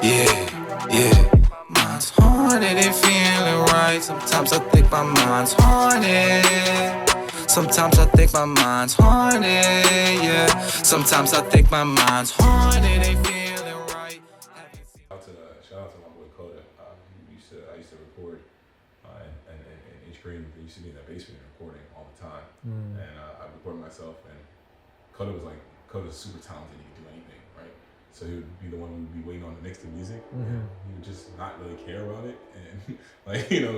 Yeah, yeah. Mine's haunted and feeling right. Sometimes I think my mind's haunted. Sometimes I think my mind's haunted, yeah. Sometimes I think my mind's haunted and feeling right. Shout out to my boy Coda. I used to record in H Green. They used to be in that basement recording all the time, and I recorded myself. And Coda's super talented. He can do anything, right? So he would be the one who would be waiting on the mix to music. And he would just not really care about it, and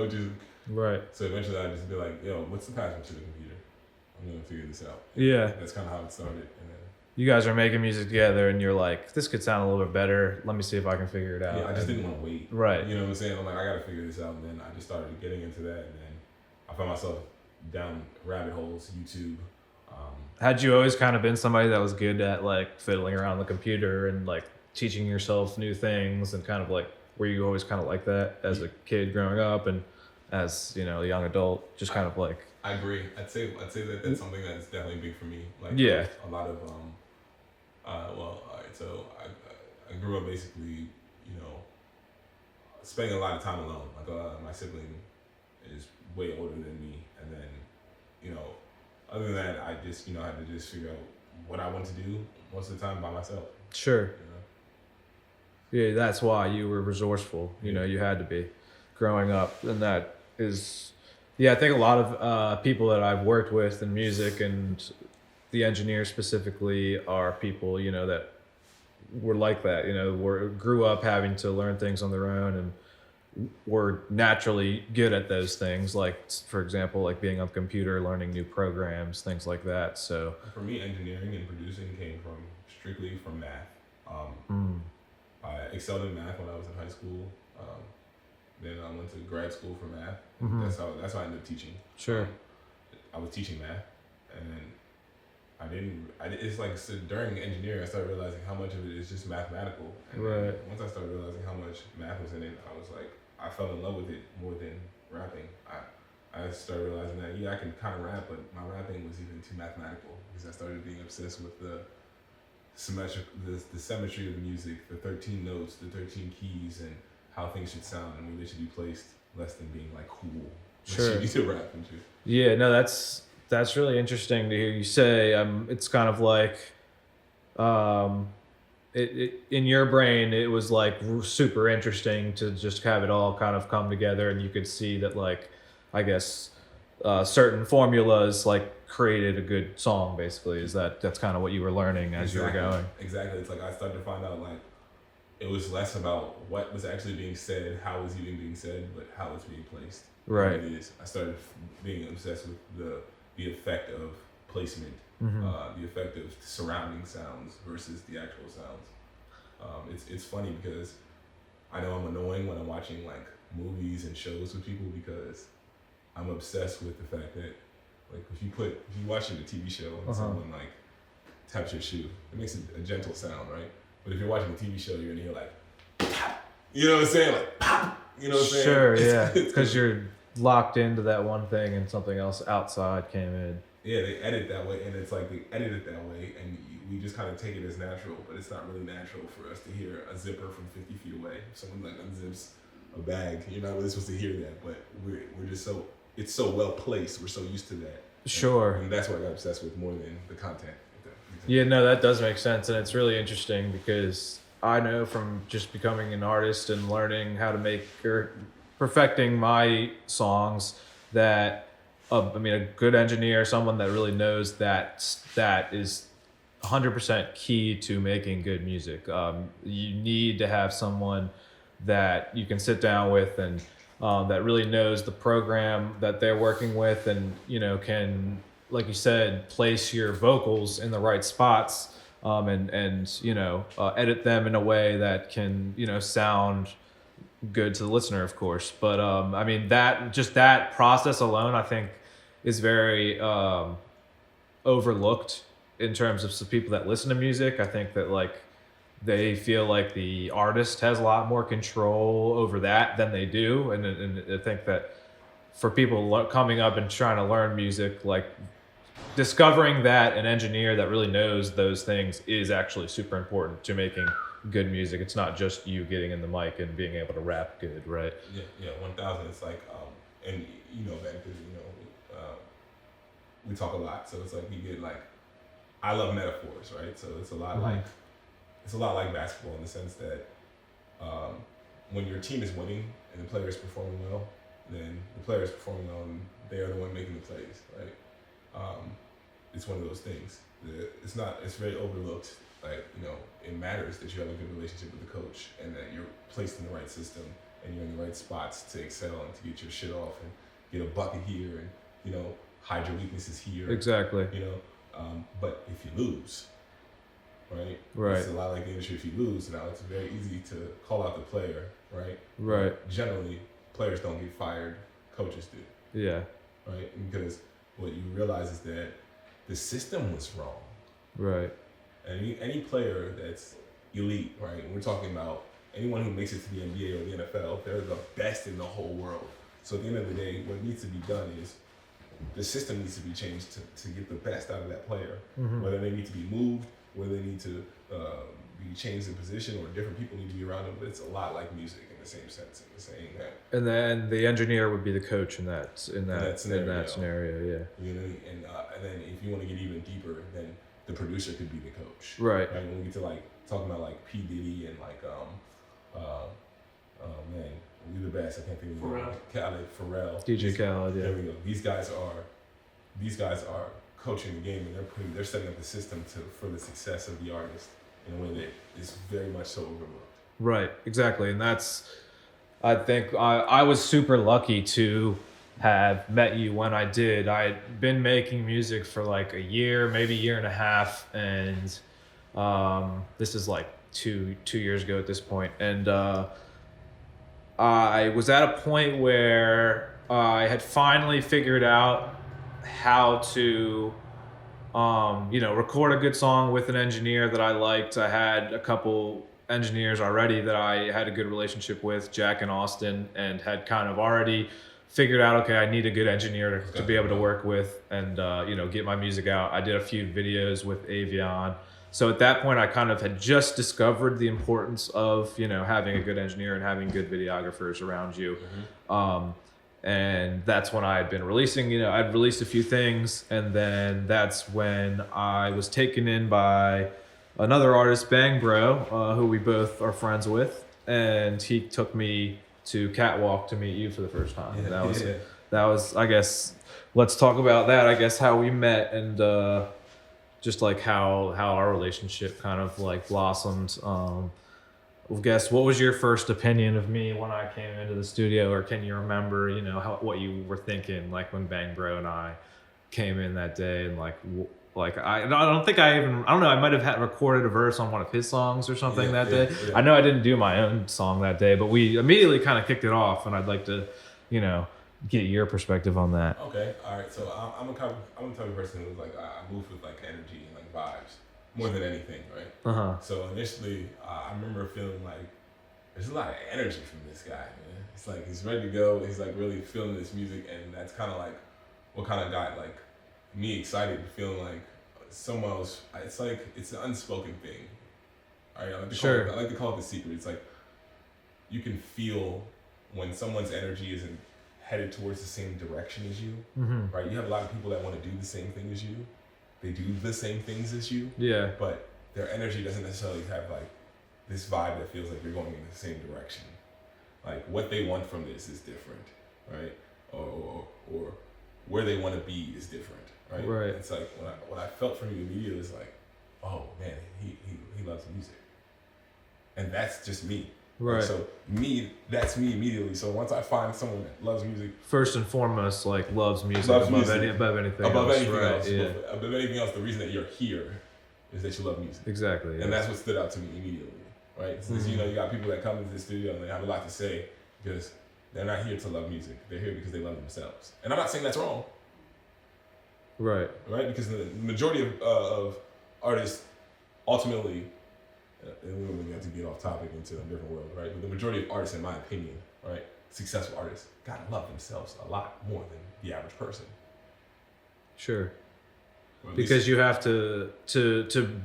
just Right. so eventually I'd just be like, "Yo, what's the password to the computer? I'm gonna figure this out." Yeah. That's kind of how it started, and then. You guys are making music together, and you're like, this could sound a little bit better. Let me see if I can figure it out. Yeah, I just didn't want to wait. Right. You know what I'm saying? I'm like, I gotta figure this out, and then I just started getting into that, and then I found myself down rabbit holes, YouTube. Had you always kind of been somebody that was good at like fiddling around the computer and like teaching yourself new things, and kind of like, were you always kind of like that as a kid growing up, and as a young adult, just kind of like? I agree. I'd say that that's something that's definitely big for me. Like, yeah, a lot of all right. So I grew up basically, spending a lot of time alone. Like my sibling is way older than me, and then other than that, I just had to just figure out what I want to do most of the time by myself. Sure. Yeah, that's why you were resourceful. You had to be growing up, and that is. Yeah, I think a lot of people that I've worked with in music, and the engineers specifically, are people that were like that. Grew up having to learn things on their own, and were naturally good at those things. Like, for example, like being on the computer, learning new programs, things like that. So for me, engineering and producing came strictly from math. I excelled in math when I was in high school. Then I went to grad school for math. That's how I ended up teaching. Sure. I was teaching math, and then it's like, so during engineering, I started realizing how much of it is just mathematical. And right. Once I started realizing how much math was in it, I was like, I fell in love with it more than rapping. I started realizing that I can kind of rap, but my rapping was even too mathematical, because I started being obsessed with the symmetry of the music, the 13 notes, the 13 keys, and how things should sound, and where they should be placed, less than being like cool. Sure. You to rap and shit. Yeah, no, that's really interesting to hear you say. It's kind of like, in your brain, it was like super interesting to just have it all kind of come together, and you could see that, like, I guess, certain formulas like created a good song. Basically, that's kind of what you were learning as you were going. Exactly. It's like I started to find out, like, it was less about what was actually being said, how it was even being said, but how it's being placed. Right. It is. I started being obsessed with the effect of placement, the effect of surrounding sounds versus the actual sounds. It's funny because I know I'm annoying when I'm watching like movies and shows with people, because I'm obsessed with the fact that, like, if you're watching a TV show and someone like taps your shoe, it makes a gentle sound, right? But if you're watching a TV show, you're gonna hear like, pop. You know what I'm saying? Like, pop. You know what I'm saying? Sure, yeah. Because you're locked into that one thing, and something else outside came in. Yeah, they edit that way, and it's like they edit it that way, and we just kind of take it as natural, but it's not really natural for us to hear a zipper from 50 feet away. If someone like unzips a bag, you're not really supposed to hear that, but we're just it's so well placed. We're so used to that. Sure. And that's what I got obsessed with more than the content. Yeah, no, that does make sense, and it's really interesting because I know from just becoming an artist and learning how to make or perfecting my songs that a good engineer, someone that really knows that is 100% key to making good music. You need to have someone that you can sit down with, and that really knows the program that they're working with, and can, like you said, place your vocals in the right spots, and edit them in a way that can sound good to the listener, of course. But that process alone, I think, is very overlooked in terms of some people that listen to music. I think that, like, they feel like the artist has a lot more control over that than they do, and I think that for people coming up and trying to learn music, like, discovering that an engineer that really knows those things is actually super important to making good music. It's not just you getting in the mic and being able to rap good, right? Yeah, 1,000. It's like, and you know that because we talk a lot, so it's like we get like, I love metaphors, right? So it's a lot like basketball in the sense that when your team is winning and the player is performing well, then the player is performing well and they are the one making the plays, right? It's one of those things. It's very overlooked. Like, it matters that you have a good relationship with the coach and that you're placed in the right system and you're in the right spots to excel and to get your shit off and get a bucket here and, hide your weaknesses here. Exactly. But if you lose, right? Right. It's a lot like the industry. If you lose, now it's very easy to call out the player, right? Right. But generally, players don't get fired, coaches do. Yeah. Right? Because what you realize is that the system was wrong. Right. And any player that's elite, right? And we're talking about anyone who makes it to the NBA or the NFL, they're the best in the whole world. So at the end of the day, what needs to be done is the system needs to be changed to get the best out of that player. Mm-hmm. Whether they need to be moved, whether they need to be changed in position, or different people need to be around them. But it's a lot like music in the same sense, in the saying that. And then the engineer would be the coach in that scenario, yeah. And then if you want to get even deeper, then the producer could be the coach. Right. Right. When we get to like talking about like P Diddy and like man, we the best. I can't think of the name. Khaled, Pharrell, DJ Khaled, yeah. There we go. These guys are coaching the game, and they're setting up the system for the success of the artist in a way that is very much so overlooked. Right, exactly. And I think I was super lucky to have met you when I did. I had been making music for like a year, maybe a year and a half, and this is like two years ago at this point. And I was at a point where I had finally figured out how to record a good song with an engineer that I liked. I had a couple engineers already that I had a good relationship with, Jack and Austin, and had kind of already figured out, okay, I need a good engineer to be able to work with and get my music out. I did a few videos with Avion. So at that point I kind of had just discovered the importance of having a good engineer and having good videographers around you. Mm-hmm. And that's when I had been releasing, I'd released a few things, and then that's when I was taken in by another artist, Bang Bro, who we both are friends with, and he took me to Catwalk to meet you for the first time. Yeah, that was, I guess, let's talk about that. I guess how we met and just like how our relationship kind of like blossomed. I guess, what was your first opinion of me when I came into the studio, or can you remember, what you were thinking, like when Bang Bro and I came in that day, and I don't know, I might have had recorded a verse on one of his songs or something that day. Yeah. I know I didn't do my own song that day, but we immediately kind of kicked it off, and I'd like to, get your perspective on that. Okay, all right. So I'm a type of person who's like, I move with like energy and like vibes more than anything, right? Uh-huh. So initially, I remember feeling like there's a lot of energy from this guy, man. It's like he's ready to go. He's like really feeling this music, and that's kind of like what kind of got like me excited, feeling like someone else. It's like it's an unspoken thing. All right, I like to call it the secret. It's like you can feel when someone's energy isn't headed towards the same direction as you. Mm-hmm. Right? You have a lot of people that want to do the same thing as you. They do the same things as you. Yeah. But their energy doesn't necessarily have like this vibe that feels like you're going in the same direction. Like what they want from this is different, right? Or where they want to be is different, right? Right. It's like what I felt from you immediately was like, oh man, he loves music, and that's just me. Right. So that's me immediately. So once I find someone that loves music, first and foremost, like loves music above anything else. Above anything else, the reason that you're here is that you love music. Exactly. And that's what stood out to me immediately, right? So you got people that come into the studio and they have a lot to say because they're not here to love music. They're here because they love themselves. And I'm not saying that's wrong. Right. Right? Because the majority of artists ultimately, and we don't really have to get off topic into a different world, right? But the majority of artists, in my opinion, right, successful artists, gotta love themselves a lot more than the average person. Sure. Because you have to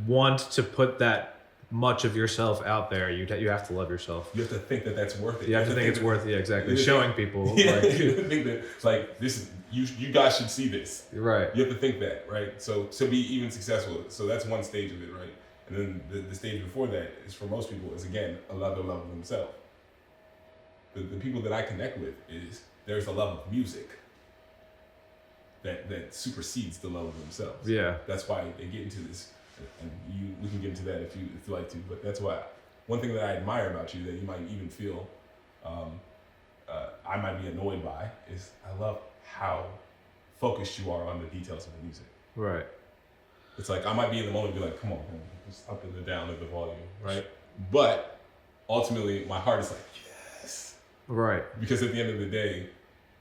want to put that much of yourself out there, you have to love yourself. You have to think that that's worth it. You have to think it's worth it. Yeah, exactly. Showing people. Yeah, Like, you have to think that it's like this is you guys should see this. right. You have to think that, right? So to be even successful, so that's one stage of it, right? And then the stage before that is for most people is again another love of themselves. The people that I connect with is there's a love of music that supersedes the love of themselves. Yeah. That's why they get into this, and we can get into that if you like to. But that's why one thing that I admire about you that you might even feel I might be annoyed by is I love how focused you are on the details of the music. Right. It's like I might be in the moment and be like, come on, man, just up and down of the volume, right? But ultimately, my heart is like, yes. Right. Because at the end of the day,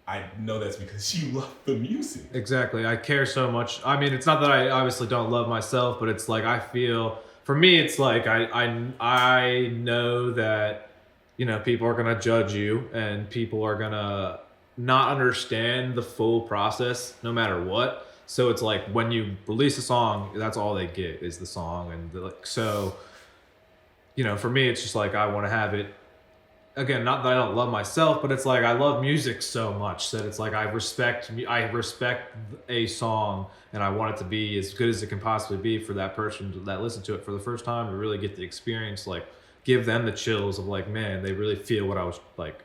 I know that's because you love the music. Exactly. I care so much. I mean, it's not that I obviously don't love myself, but it's like I feel, for me, it's like I know that, you know, people are going to judge you and people are going to not understand the full process no matter what. So it's like when you release a song, that's all they get is the song. And so, you know, for me, it's just like I want to have it. Again, not that I don't love myself, but it's like I love music so much that it's like I respect a song and I want it to be as good as it can possibly be for that person that listened to it for the first time to really get the experience, like give them the chills of like, man, they really feel what I was like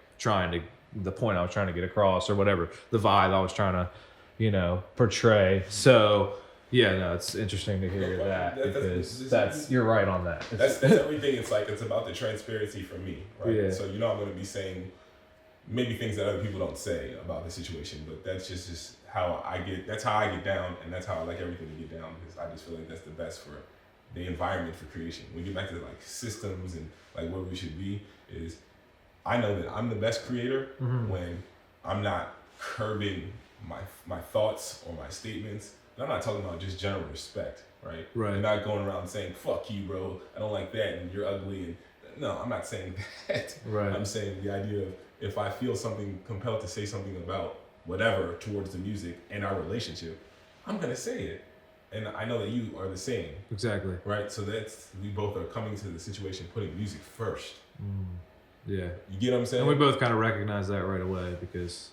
the point I was trying to get across or whatever, the vibe I was trying to, you know, portray. So yeah, no, it's interesting to hear that because that's you're right on that. That's everything. It's like it's about the transparency for me, right? Yeah. So you know I'm going to be saying maybe things that other people don't say about the situation, but that's just how I get. That's how I get down, and that's how I like everything to get down because I just feel like that's the best for the environment for creation. When we get back to like systems and like where we should be, is I know that I'm the best creator when I'm not curbing my thoughts or my statements. And I'm not talking about just general respect, right? Right. I'm not going around saying, fuck you, bro, I don't like that, and you're ugly. And no, I'm not saying that. Right. I'm saying the idea of if I feel something compelled to say something about whatever towards the music and our relationship, I'm going to say it. And I know that you are the same. Exactly. Right? So we both are coming to the situation putting music first. Yeah. You get what I'm saying? And we both kind of recognize that right away because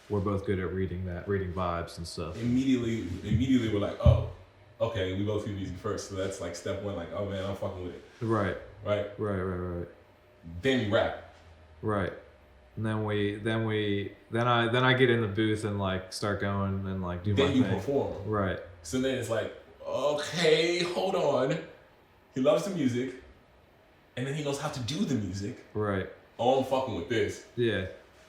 we're both good at reading vibes and stuff. Immediately we're like, oh, okay, we both do music first. So that's like step one, like, oh man, I'm fucking with it. Right. Right? Right. Then you rap. Right. And then I get in the booth and like start going and like do my thing. Then you perform. Right. So then it's like, okay, hold on. He loves the music, and then he knows how to do the music. Right. Oh, I'm fucking with this. Yeah.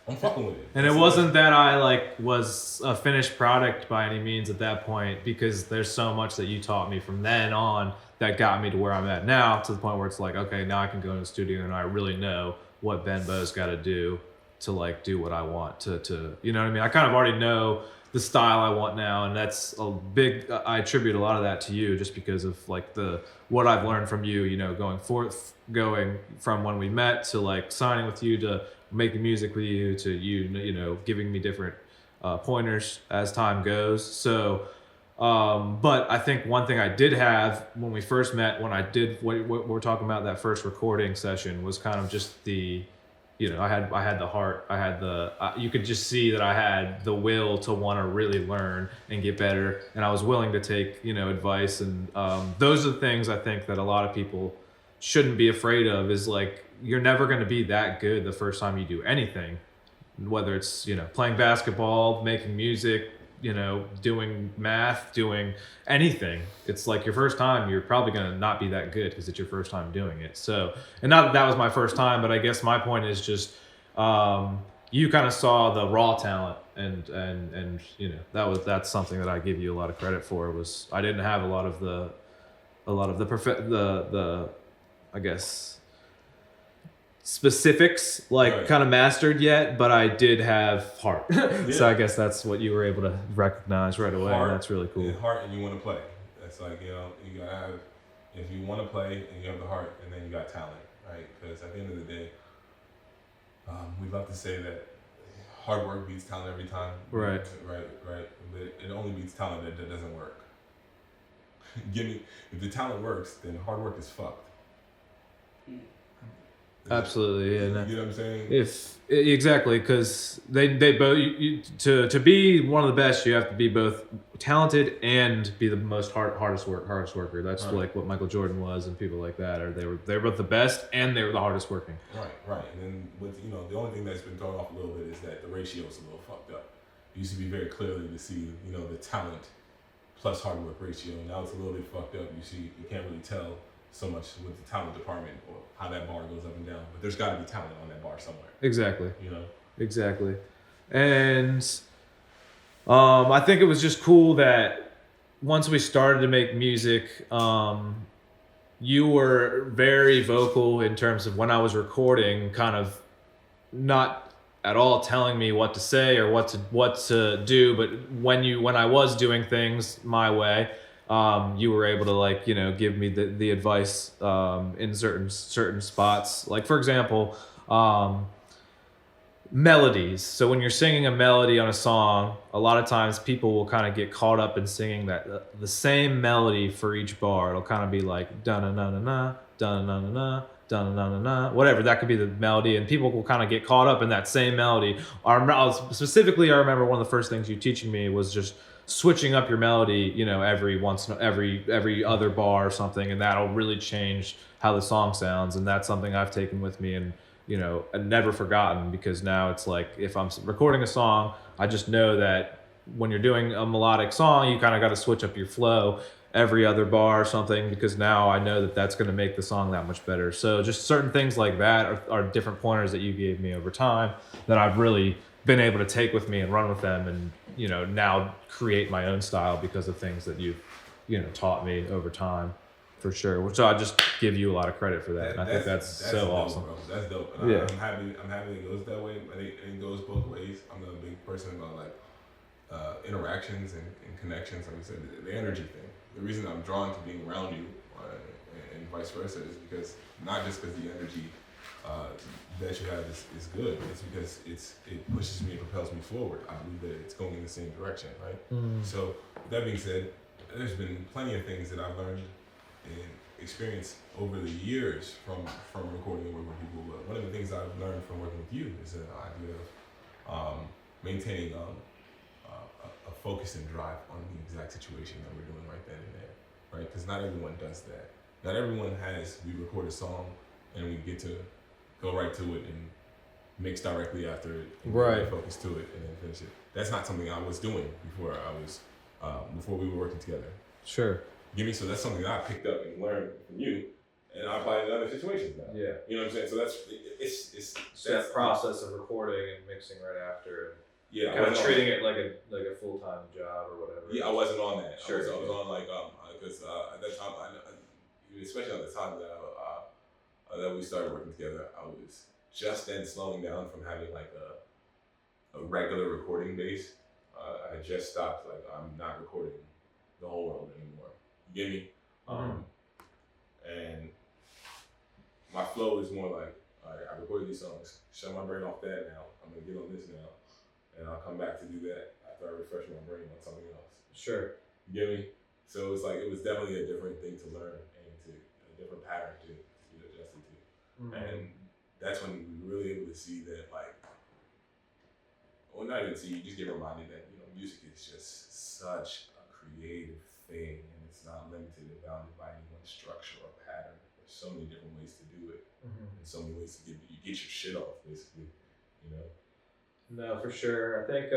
I'm fucking with it. And it wasn't that I like was a finished product by any means at that point because there's so much that you taught me from then on that got me to where I'm at now, to the point where it's like, okay, now I can go in the studio and I really know what Benbow's got to do to like do what I want to you know what I mean? I kind of already know the style I want now, and that's a big, I attribute a lot of that to you just because of like what I've learned from you, you know, going from when we met to like signing with you to making music with you to you know, giving me different pointers as time goes. So, but I think one thing I did have when we first met, when I did what we're talking about, that first recording session, was kind of just the, you know, I had the heart, I had you could just see that I had the will to want to really learn and get better, and I was willing to take, you know, advice, and those are the things I think that a lot of people shouldn't be afraid of. Is like, you're never going to be that good the first time you do anything, whether it's, you know, playing basketball, making music, you know, doing math, doing anything. It's like your first time, you're probably going to not be that good because it's your first time doing it. So, and not that was my first time, but I guess my point is just, you kind of saw the raw talent, and you know, that's something that I give you a lot of credit for. Was I didn't have a lot of the I guess specifics like kind of mastered yet, but I did have heart. Yeah. So I guess that's what you were able to recognize right away. Heart, and that's really cool. Heart, and you want to play. That's like, you know, you gotta have, if you want to play and you have the heart, and then you got talent, right? Because at the end of the day, we love to say that hard work beats talent every time. Right. But it only beats talent that doesn't work. If the talent works, then hard work is fucked. Absolutely, You and know what I'm saying? if exactly, because they both to be one of the best, you have to be both talented and be the most hardest worker. That's Right. like what Michael Jordan was, and people like that. Or they were both the best and they were the hardest working. Right. And then with the only thing that's been thrown off a little bit is that the ratio is a little fucked up. It used to be very clearly to see, the talent plus hard work ratio. Now it's a little bit fucked up. You can't really tell so much with the talent department or how that bar goes up and down. But there's got to be talent on that bar somewhere. Exactly. You know. Exactly. And I think it was just cool that once we started to make music, you were very vocal in terms of when I was recording, kind of not at all telling me what to say or what to do, but when I was doing things my way, you were able to, like, give me the advice in certain spots. Like, for example, melodies. So when you're singing a melody on a song, a lot of times people will kind of get caught up in singing that the same melody for each bar. It'll kind of be like da na na na na da na na na da na na na, whatever. That could be the melody, and people will kind of get caught up in that same melody. Specifically, I remember one of the first things you teaching me was just switching up your melody, every other bar or something, and that'll really change how the song sounds. And that's something I've taken with me and never forgotten, because now it's like if I'm recording a song, I just know that when you're doing a melodic song, you kind of got to switch up your flow every other bar or something, because now I know that that's going to make the song that much better. So just certain things like that are different pointers that you gave me over time that I've really been able to take with me and run with them, and now create my own style because of things that you've taught me over time. For sure, which I just give you a lot of credit for that, and I think that's so dope, awesome. Bro. That's dope. And I'm happy it goes that way. And it goes both ways. I'm a big person about like interactions and connections. Like I said, the energy thing. The reason I'm drawn to being around you and vice versa is because not just because the energy that you have is good. It's because it pushes me and propels me forward. I believe that it's going in the same direction, right? So that being said, there's been plenty of things that I've learned and experience over the years from recording and working with people. But one of the things I've learned from working with you is the idea of maintaining a focus and drive on the exact situation that we're doing right then and there, right? Because not everyone does that. Not everyone we record a song and we get to go right to it and mix directly after it, and right, focus to it and then finish it. That's not something I was doing before we were working together. Sure. So that's something that I picked up and learned from you, and I apply it in other situations now. Yeah. You know what I'm saying? So it's that process of recording and mixing right after. Yeah. Kind of treating it like a full-time job or whatever. Yeah, I wasn't on that. Sure. I was on like because at that time, especially at the time that we started working together, I was just then slowing down from having like a regular recording base. I had just stopped. Like, I'm not recording the whole world anymore. You get me? And my flow is more like, all right, I recorded these songs, shut my brain off that now. I'm gonna get on this now, and I'll come back to do that after I refresh my brain on something else. Sure. You get me? So it's like it was definitely a different thing to learn and a different pattern to get adjusted to. And that's when we were really able to see that, like, well, not even see, you just get reminded that music is just such a creative thing, and it's not limited and bounded by any one structure or pattern. There's so many different ways to do it, and so many ways to get your shit off, basically. No, for sure. I think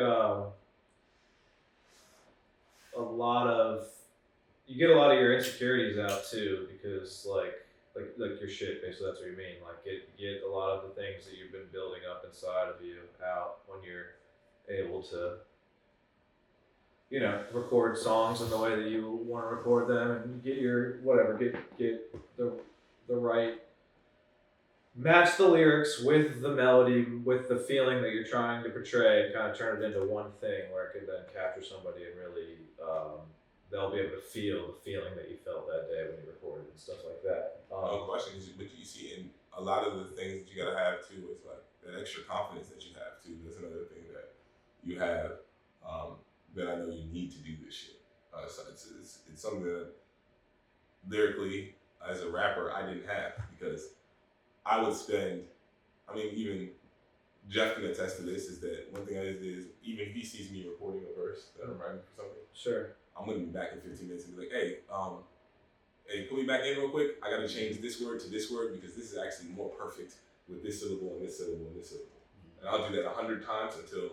you get a lot of your insecurities out too, because like your shit, basically that's what you mean. Like get a lot of the things that you've been building up inside of you out when you're able to record songs in the way that you want to record them, and get your get the right, match the lyrics with the melody, with the feeling that you're trying to portray, and kind of turn it into one thing where it can then capture somebody and really they'll be able to feel the feeling that you felt that day when you recorded and stuff like that. No question. But you see, in a lot of the things that you gotta have too is like that extra confidence that you have too. That's another thing that you have that I know you need to do this shit. So it's something that lyrically, as a rapper, I didn't have, because I would spend. I mean, even Jeff can attest to this. Is that one thing is even if he sees me recording a verse that I'm writing for something, Sure. I'm gonna be back in 15 minutes and be like, hey, put me back in real quick. I gotta change this word to this word because this is actually more perfect with this syllable and this syllable and this syllable. And I'll do that 100 times until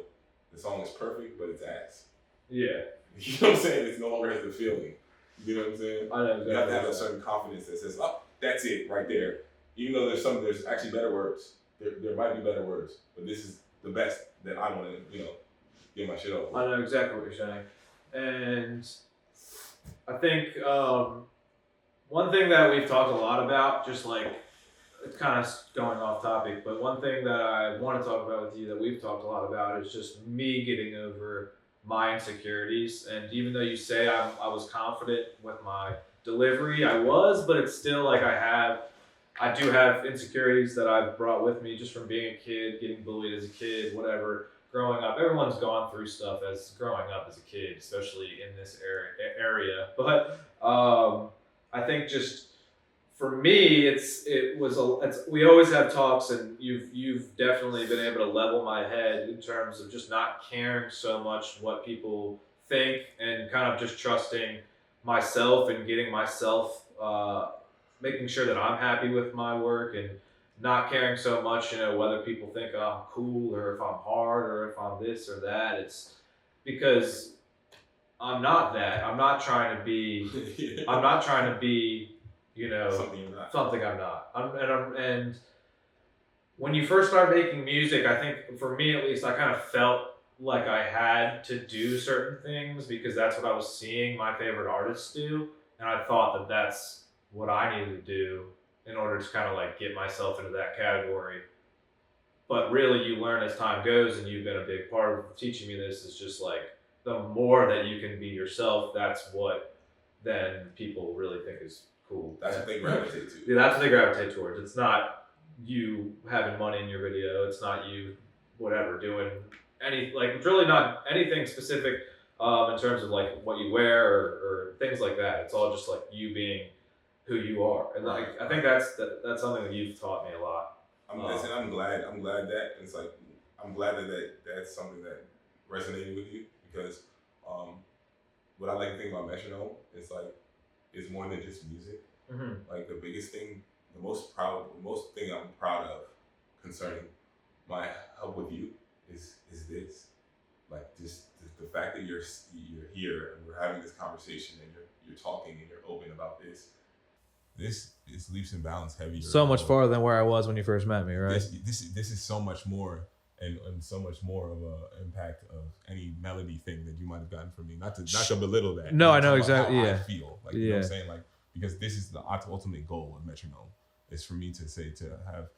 the song is perfect, but it's ass. Yeah. You know what I'm saying? It no longer has the feeling. You know what I'm saying? I know exactly. You have to have a certain confidence that says, oh, that's it right there. Even though there's actually better words. There might be better words, but this is the best that I want to, get my shit over. I know exactly what you're saying. And I think one thing that we've talked a lot about, just like it's kind of going off topic, but one thing that I want to talk about with you that we've talked a lot about is just me getting over my insecurities. And even though you say I was confident with my delivery, I was, but it's still like I do have insecurities that I've brought with me just from being a kid, getting bullied as a kid, whatever. Growing up, everyone's gone through stuff as growing up as a kid, especially in this area. But I think just for me, we always have talks, and you've definitely been able to level my head in terms of just not caring so much what people think and kind of just trusting myself and getting myself, making sure that I'm happy with my work and not caring so much, whether people think I'm cool or if I'm hard or if I'm this or that. It's because I'm not that. I'm not trying to be. Yeah. I'm not trying to be. Something I'm not. And when you first start making music, I think for me at least, I kind of felt like I had to do certain things because that's what I was seeing my favorite artists do, and I thought that that's what I needed to do in order to kind of like get myself into that category. But really, you learn as time goes, and you've been a big part of teaching me this. Is just like the more that you can be yourself, that's what then people really think is cool. That's what they gravitate to. Yeah, that's what they gravitate towards. It's not you having money in your video. It's not you, whatever, doing it's really not anything specific in terms of like what you wear or things like that. It's all just like you being who you are, and Right. I think that's something that you've taught me a lot. I'm glad that it's like I'm glad that's something that resonated with you because what I like to think about Metronome is like it's more than just music. Mm-hmm. Like the biggest thing, the most thing I'm proud of concerning my help with you is this, like just the fact that you're here and we're having this conversation and you're talking and you're open about this. This is leaps and bounds heavier. So much farther than where I was when you first met me, right? This is so much more and so much more of an impact of any melody thing that you might have gotten from me. Not to belittle that. No, I know exactly. How yeah. I feel like you know what I'm saying, like because this is the ultimate goal of Metronome is for me to say to have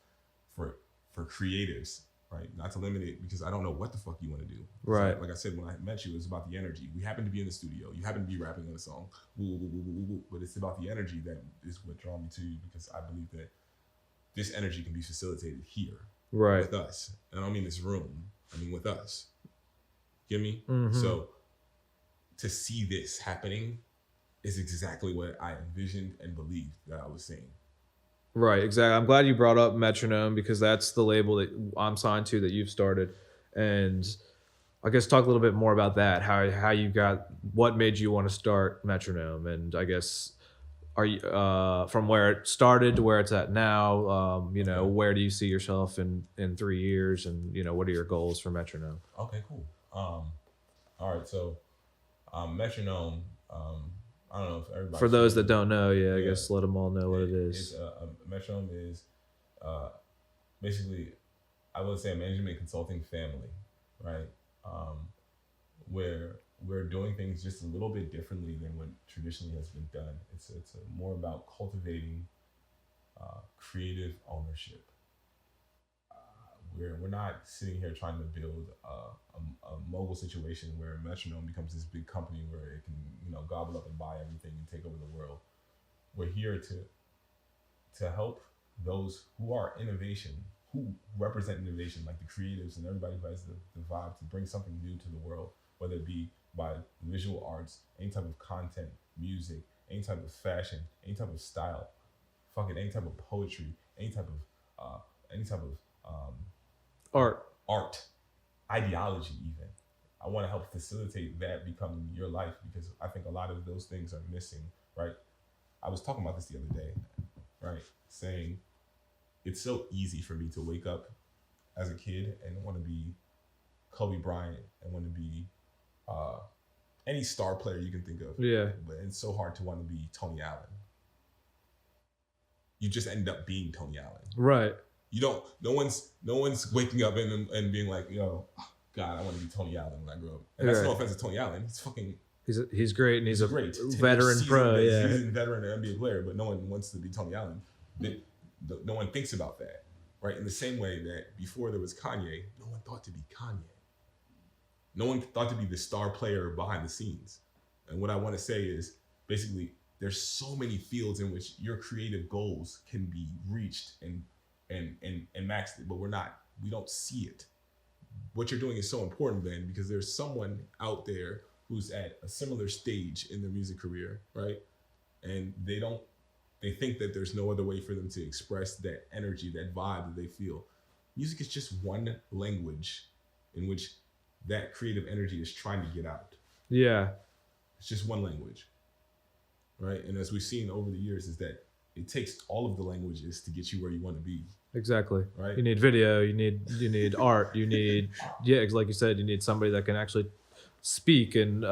for creatives. Right, not to limit it because I don't know what the fuck you want to do. Right. Like I said, when I met you, it was about the energy. We happen to be in the studio. You happen to be rapping on a song. Woo, woo, woo, woo, woo. But it's about the energy that is what draw me to you because I believe that this energy can be facilitated here. Right. With us. And I don't mean this room. I mean with us. Get me? Mm-hmm. So to see this happening is exactly what I envisioned and believed that I was saying. Right, exactly. I'm glad you brought up Metronome because that's the label that I'm signed to that you've started. And I guess talk a little bit more about that, how you got, what made you want to start Metronome, and I guess are you from where it started to where it's at now, where do you see yourself in 3 years, and what are your goals for Metronome? Okay, cool. All right, so Metronome, I don't know if everybody. For those that don't know, I guess let them all know what it is. Metronome is basically, I would say, a management consulting family, right? Where we're doing things just a little bit differently than what traditionally has been done. It's more about cultivating creative ownership. We're not sitting here trying to build a mogul situation where Metronome becomes this big company where it can gobble up and buy everything and take over the world. We're here to help those who are innovation, who represent innovation, like the creatives and everybody who has the vibe to bring something new to the world, whether it be by visual arts, any type of content, music, any type of fashion, any type of style, any type of poetry, any type of any type of art, ideology even. I want to help facilitate that becoming your life because I think a lot of those things are missing, right? I was talking about this the other day, right? Saying it's so easy for me to wake up as a kid and want to be Kobe Bryant and want to be any star player you can think of. Yeah. But it's so hard to want to be Tony Allen. You just end up being Tony Allen. Right. You don't. No one's waking up and being like, yo, God, I want to be Tony Allen when I grow up. And that's no offense to Tony Allen. He's fucking. He's great and he's a great veteran pro. Yeah. He's a veteran NBA player, but no one wants to be Tony Allen. No one thinks about that, right? In the same way that before there was Kanye, no one thought to be Kanye. No one thought to be the star player behind the scenes. And what I want to say is basically there's so many fields in which your creative goals can be reached and maxed, but we don't see it. What you're doing is so important, Ben, because there's someone out there who's at a similar stage in their music career, right? And they think that there's no other way for them to express that energy, that vibe that they feel. Music is just one language in which that creative energy is trying to get out. Yeah. It's just one language, right? And as we've seen over the years is that it takes all of the languages to get you where you want to be. Exactly. Right. You need video, you need art, you need, like you said, you need somebody that can actually speak and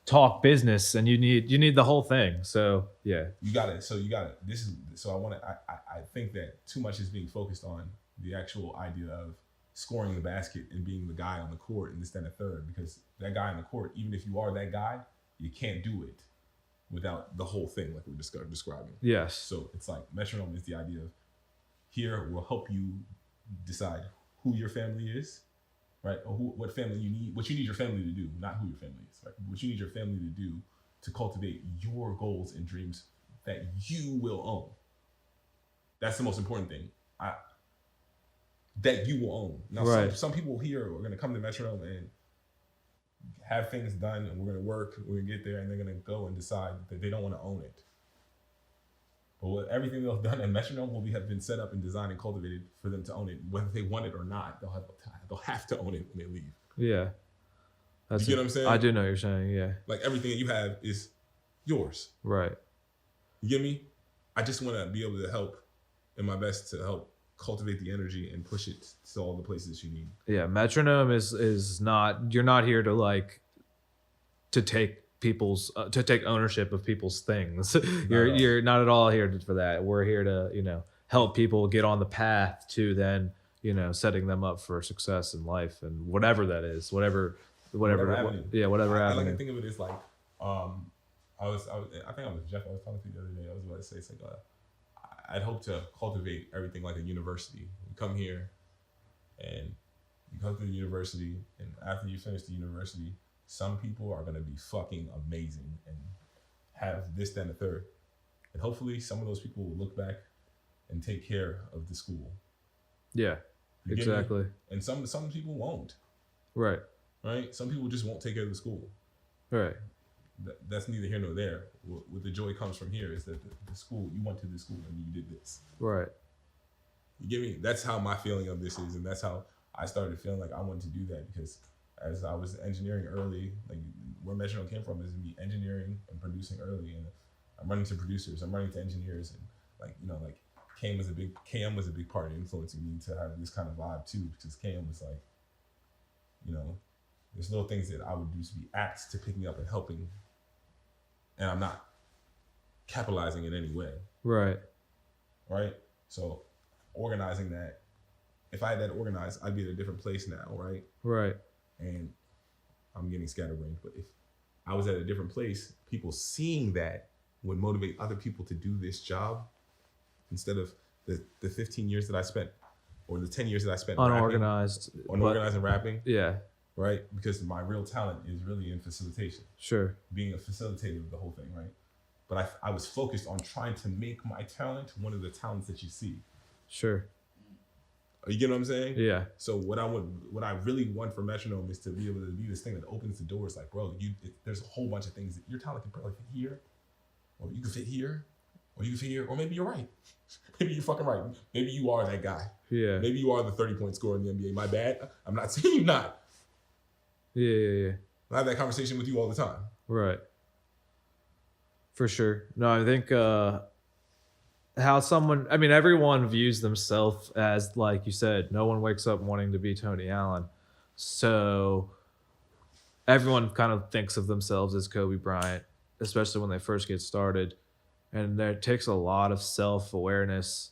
talk business, and you need the whole thing. So yeah, you got it. I think that too much is being focused on the actual idea of scoring the basket and being the guy on the court and this, that, and the third, because that guy on the court, even if you are that guy, you can't do it without the whole thing, like we were describing. Yes. So it's like metronome is the idea of here will help you decide who your family is, right? Or what family you need, what you need your family to do, not who your family is, right? What you need your family to do to cultivate your goals and dreams that you will own. That's the most important thing. That you will own. Now, right. some people here are going to come to Metronome and have things done, and we're going to work, we're going to get there, and they're going to go and decide that they don't want to own it. But everything they've done at Metronome will have been set up and designed and cultivated for them to own it, whether they want it or not. They'll have to own it when they leave. Yeah. You get what I'm saying? I do know what you're saying, yeah. Like everything that you have is yours. Right. You get me? I just want to be able to help in my best to help cultivate the energy and push it to all the places you need. Yeah, Metronome is not, you're not here to take ownership of people's things. You're not at all here for that. We're here to, help people get on the path to then, setting them up for success in life and whatever that is, whatever avenue. Yeah, whatever avenue. I like to think of it as like, I think I was Jeff. I was talking to you the other day. I was about to say, it's like, I'd hope to cultivate everything like a university. You come here, and you come to the university, and after you finish the university, some people are gonna be fucking amazing and have this, that, and the third. And hopefully, some of those people will look back and take care of the school. Yeah, exactly. And some people won't. Right. Right. Some people just won't take care of the school. Right. That's neither here nor there. What the joy comes from here is that the school, you went to the school and you did this. Right. You get me? That's how my feeling of this is, and that's how I started feeling like I wanted to do that, because as I was engineering early, like where Metronome came from is me engineering and producing early, and I'm running to producers, I'm running to engineers, and like KM was a big part of influencing me to have this kind of vibe too, because KM was like, there's little things that I would do to be apt to picking up and helping, and I'm not capitalizing in any way. Right. Right? So organizing that, if I had that organized, I'd be at a different place now, right? Right. And I'm getting scatterbrained, but if I was at a different place, people seeing that would motivate other people to do this job instead of the 15 years that I spent, or the 10 years that I spent unorganized and rapping. Yeah. Right? Because my real talent is really in facilitation. Sure. Being a facilitator of the whole thing, right? But I was focused on trying to make my talent one of the talents that you see. Sure. You get what I'm saying? Yeah. So what I really want for Metronome is to be able to be this thing that opens the doors. Like, bro, there's a whole bunch of things that your talent can probably fit here, or you can fit here, or you fear, or maybe you're right. Maybe you're fucking right. Maybe you are that guy. Yeah. Maybe you are the 30-point scorer in the NBA. My bad. I'm not saying you're not. Yeah. I have that conversation with you all the time. Right. For sure. No, I think everyone views themselves as, like you said, no one wakes up wanting to be Tony Allen. So everyone kind of thinks of themselves as Kobe Bryant, especially when they first get started. And it takes a lot of self-awareness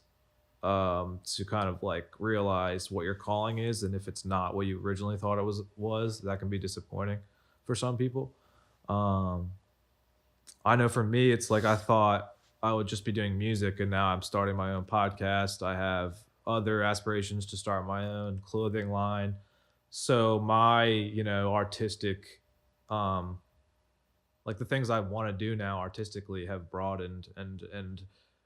to kind of like realize what your calling is. And if it's not what you originally thought it was, that can be disappointing for some people. I know for me, it's like I thought I would just be doing music, and now I'm starting my own podcast. I have other aspirations to start my own clothing line. So my, artistic, like the things I want to do now artistically have broadened, and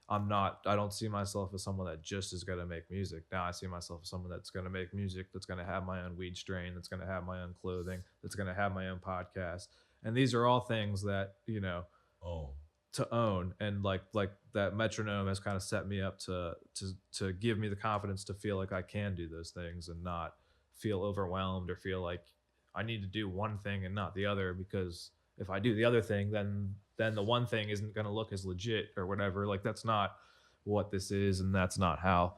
I don't see myself as someone that just is going to make music. Now I see myself as someone that's going to make music, that's going to have my own weed strain, that's going to have my own clothing, that's going to have my own podcast. And these are all things that, to own, and like that metronome has kind of set me up to give me the confidence to feel like I can do those things and not feel overwhelmed or feel like I need to do one thing and not the other, because if I do the other thing, then the one thing isn't going to look as legit or whatever. Like, that's not what this is, and that's not how.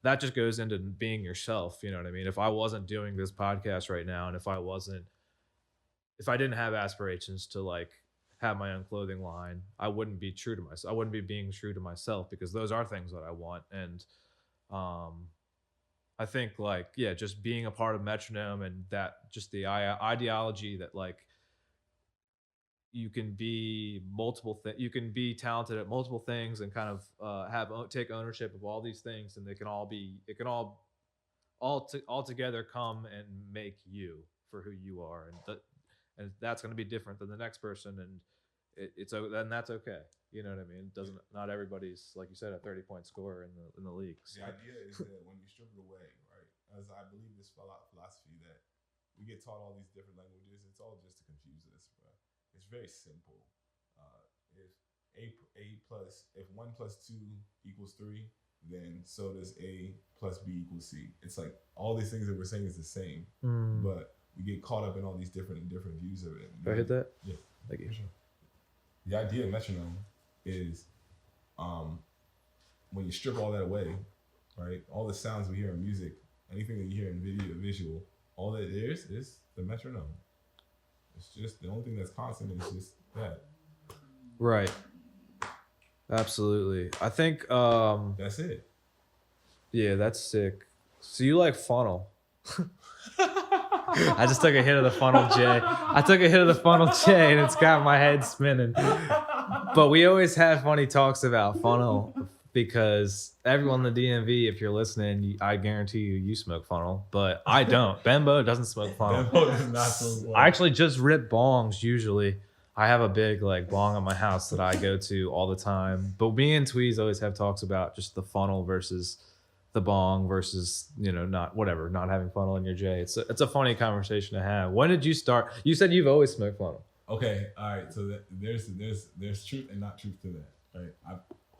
That just goes into being yourself. You know what I mean? If I wasn't doing this podcast right now, and if I didn't have aspirations to like have my own clothing line, I wouldn't be true to myself. I wouldn't be being true to myself, because those are things that I want. And I think just being a part of Metronome, and that just the ideology that like you can be you can be talented at multiple things and kind of take ownership of all these things, and it can all together come and make you for who you are, and that's going to be different than the next person, and then that's okay. You know what I mean? Not everybody's, like you said, a 30-point scorer in the league. So. The idea is that when you strip it away, right? As I believe this philosophy that we get taught all these different languages, it's all just to confuse us, bro. It's very simple. If 1 plus 2 equals 3, then so does A plus B equals C. It's like all these things that we're saying is the same, but we get caught up in all these different views of it. Did I hit that? Yeah, thank you. For sure. The idea of metronome is when you strip all that away, right? All the sounds we hear in music, anything that you hear in visual, all that is the metronome. It's just the only thing that's constant is just that. Right. Absolutely. I think that's it. Yeah, that's sick. So you like funnel. I just took a hit of the funnel J. And it's got my head spinning. But we always have funny talks about funnel, because everyone in the DMV, if you're listening, I guarantee you smoke funnel, but I don't. Bembo doesn't smoke funnel. Bembo does not smoke funnel. I actually just rip bongs usually. I have a big like bong at my house that I go to all the time. But me and Tweez always have talks about just the funnel versus the bong versus, not having funnel in your J. It's a funny conversation to have. When did you start? You said you've always smoked funnel. Okay, all right. So there's truth and not truth to that, right?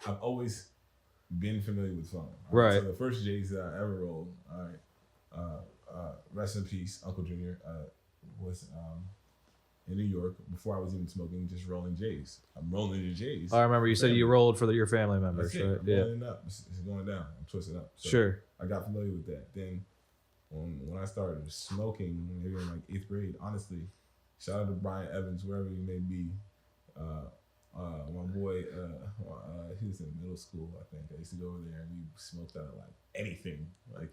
I've always been familiar with funnel. Right. So the first J's that I ever rolled, all right, rest in peace, Uncle Junior, was in New York before I was even smoking, just rolling J's. I'm rolling the J's. I remember you said you rolled for your family members, right? I'm rolling it up. It's going down. I'm twisting up. So sure. I got familiar with that. Then when I started smoking, maybe in like 8th grade, honestly, shout out to Brian Evans, wherever he may be. My boy, he was in middle school, I think. I used to go over there and we smoked out like anything, like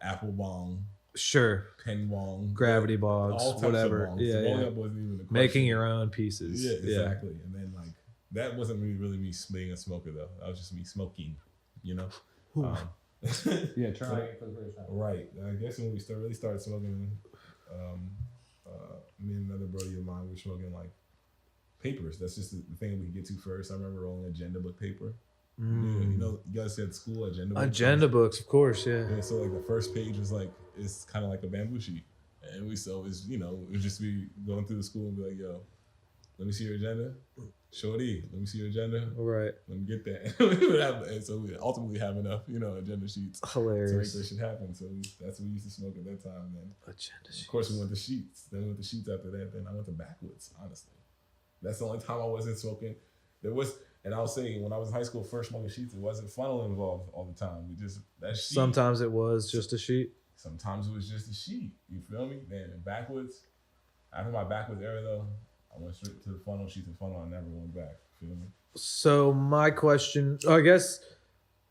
apple bong, sure, pen bong, gravity bogs, whatever. Yeah. Wasn't even the making your own pieces. Yeah, exactly. Yeah. And then like that wasn't really me being a smoker though. That was just me smoking, yeah, trying it for the first time. Right. I guess when we really started smoking, me and another buddy of mine, we were smoking like papers. That's just the thing we could get to first. I remember rolling agenda book paper. You guys at school agenda books, of course. Yeah. So like the first page was like, it's kind of like a bamboo sheet, and we so it's it would just be going through the school and be like, yo, Let me see your agenda. Shorty, let me see your agenda. Right. Let me get that. And so we ultimately have enough, agenda sheets Hilarious. to make that shit happen. So that's what we used to smoke at that time. Then Agenda of course we went to sheets. Then we went to sheets after that. Then I went to backwoods. Honestly, that's the only time I wasn't smoking. And I was saying when I was in high school, first smoking sheets, it wasn't funnel involved all the time. That sheet. Sometimes it was just a sheet. Sometimes it was just a sheet. You feel me? Then backwoods. After my backwoods era though, I went straight to the funnel, sheet to funnel. I never went back. Feel me? So my question, I guess,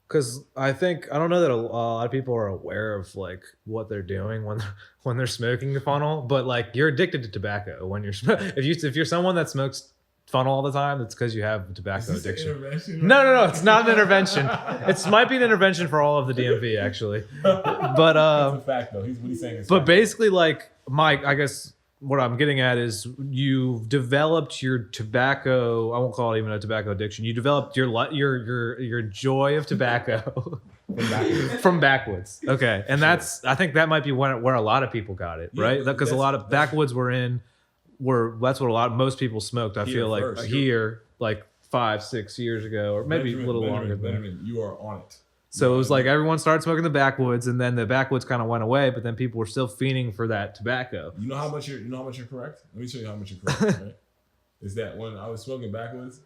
because I don't know that a lot of people are aware of like what they're doing when they're smoking the funnel, but like you're addicted to tobacco when you're if you're someone that smokes funnel all the time, it's because you have tobacco addiction. No, it's not an intervention. It might be an intervention for all of the DMV actually, but that's a fact though. What he's saying is. But fact. basically, like I guess. What I'm getting at is you've developed your tobacco. I won't call it even a tobacco addiction. You developed your joy of tobacco from backwoods. Okay, and I think that might be where a lot of people got it, right? Because a lot of backwoods that's what most people smoked. I feel like here, like 5-6 years ago, or maybe a little longer. Benjamin, you are on it. So it was like everyone started smoking the backwoods, and then the backwoods kind of went away, but then people were still fiending for that tobacco. You know how much you're correct? Let me show you how much you're correct, right? Is that when I was smoking backwoods,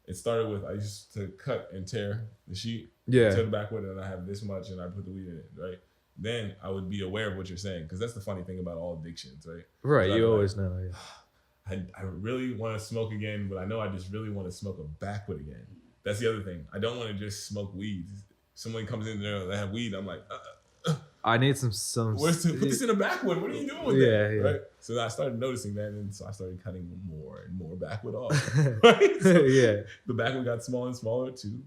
it started with I used to cut and tear the sheet, tear the backwood, and I have this much, and I put the weed in it, right? Then I would be aware of what you're saying, because that's the funny thing about all addictions, right? Right, you always know. Yeah. I really want to smoke again, but I know I just really want to smoke a backwood again. That's the other thing. I don't want to just smoke weed. Someone comes in there that have weed, I'm like, I need some. Put this in a backwood. What are you doing with that? Yeah. Right. So I started noticing that, and so I started cutting more and more backwood off. Right. So the backwood got smaller and smaller too.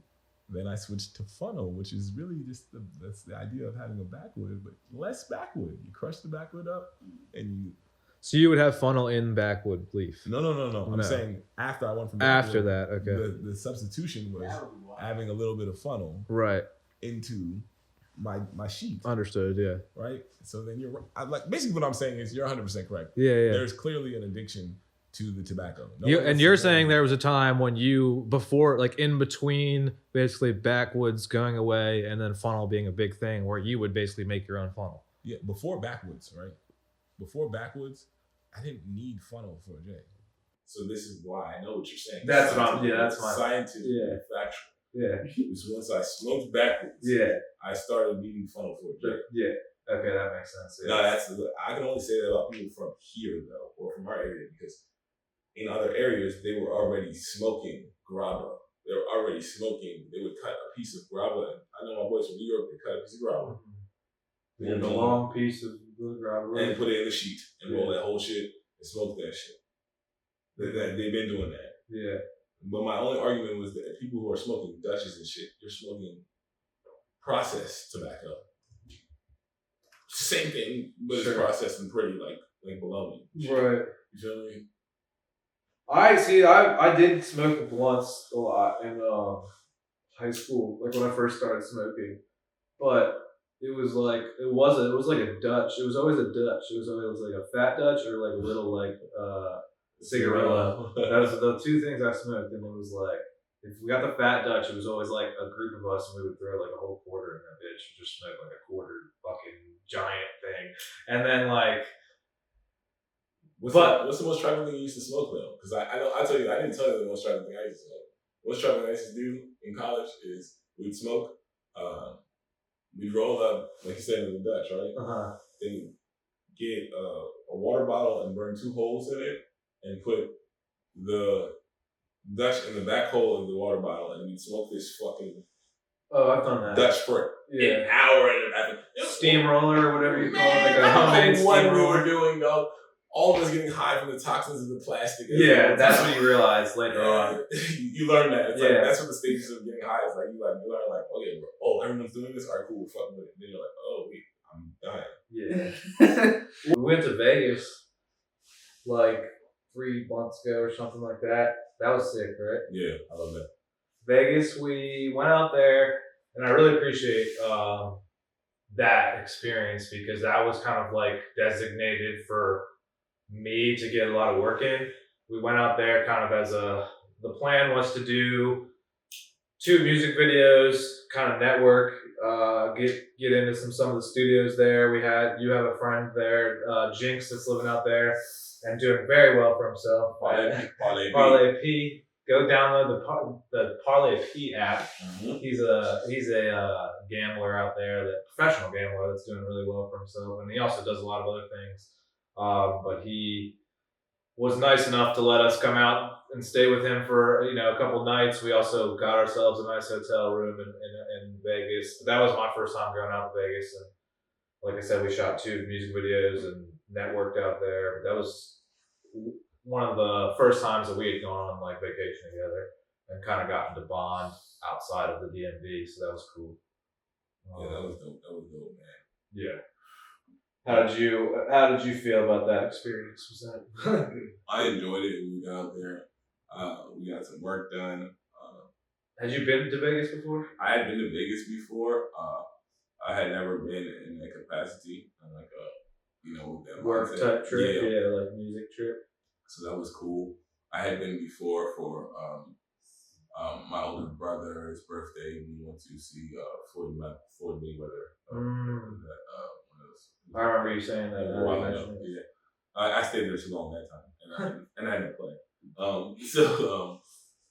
Then I switched to funnel, which is really just that's the idea of having a backwood, but less backwood. You crush the backwood up, and you. So you would have funnel in backwood leaf? No. I'm saying after I went from backwood, after that, okay. The substitution was having a little bit of funnel. Right. Into my sheet. Understood, yeah. Right? So then basically what I'm saying is you're 100% correct. Yeah. There's clearly an addiction to the tobacco. You're saying there was a time when in between basically backwoods going away and then funnel being a big thing where you would basically make your own funnel. Yeah, before backwoods, right? Before backwoods, I didn't need funnel for a J. So this is why I know what you're saying. That's my scientific factual. Yeah. So once I smoked backwards, I started needing funnel for a J. Yeah. Okay, that makes sense. Yeah. No, I can only say that about people from here though, or from our area, because in other areas they were already smoking grabba. They were already smoking. They would cut a piece of grabba. I know my boys from New York. They cut a piece of grabba. Mm-hmm. A long piece of grabba and put it in the sheet and roll that whole shit and smoke that shit. They've been doing that. Yeah. But my only argument was that people who are smoking Dutches and shit, you're smoking processed tobacco. Same thing, but it's processed and pretty like bologna. Right. You feel me? I did smoke blunts a lot in high school, like when I first started smoking. But it was like a Dutch. It was always a Dutch. It was always like a fat Dutch or like a little cigarette. That was the two things I smoked, and it was like if we got the fat Dutch, it was always like a group of us, and we would throw like a whole quarter in that bitch and just smoke like a quarter fucking giant thing, and then like. What's the most tribal thing you used to smoke though? Because I didn't tell you the most tribal thing I used to smoke. Most tribal thing I used to do in college is we'd smoke. We'd roll up, like you said, in the Dutch, right? Uh-huh. Then get a water bottle and burn 2 holes in it and put the Dutch in the back hole of the water bottle, and we'd smoke this fucking I've done that. Dutch for an hour and a half. Steamroller or whatever you call it. Like a homemade steamroller. We were doing, dog. All of us getting high from the toxins of the plastic. Yeah, that's what you realize later on. You learn that. It's like, that's what the stages of getting high is like. You learn like, okay, everyone's doing this. All right, cool, fuck with it. Then you're like, oh wait, I'm dying. Yeah. We went to Vegas like 3 months ago or something like that. That was sick, right? Yeah, I love that. Vegas, we went out there, and I really appreciate that experience because that was kind of like designated for me to get a lot of work in. we went out there kind of as the plan was to do 2 music videos, kind of network, get into some of the studios there. You have a friend there, Jinx, that's living out there and doing very well for himself. Parlay P. Go download the Parlay P app. Mm-hmm. He's a gambler out there, professional gambler that's doing really well for himself, and he also does a lot of other things. But he was nice enough to let us come out and stay with him for a couple nights. We also got ourselves a nice hotel room in Vegas. But that was my first time going out to Vegas, and like I said, we shot 2 music videos and networked out there. That was one of the first times that we had gone on like vacation together and kind of gotten to bond outside of the DMV. So that was cool. Yeah, that was dope. That was dope, man. Yeah. How did you feel about that experience? Was that? I enjoyed it. We got out there. We got some work done. Had you been to Vegas before? I had been to Vegas before. I had never been in that capacity, like with that work mindset. type trip, yeah, like music trip. So that was cool. I had been before for my older brother's birthday. We went to see Floyd Mayweather. I remember you saying that. Yeah, I stayed there too long that time, and I had to play. So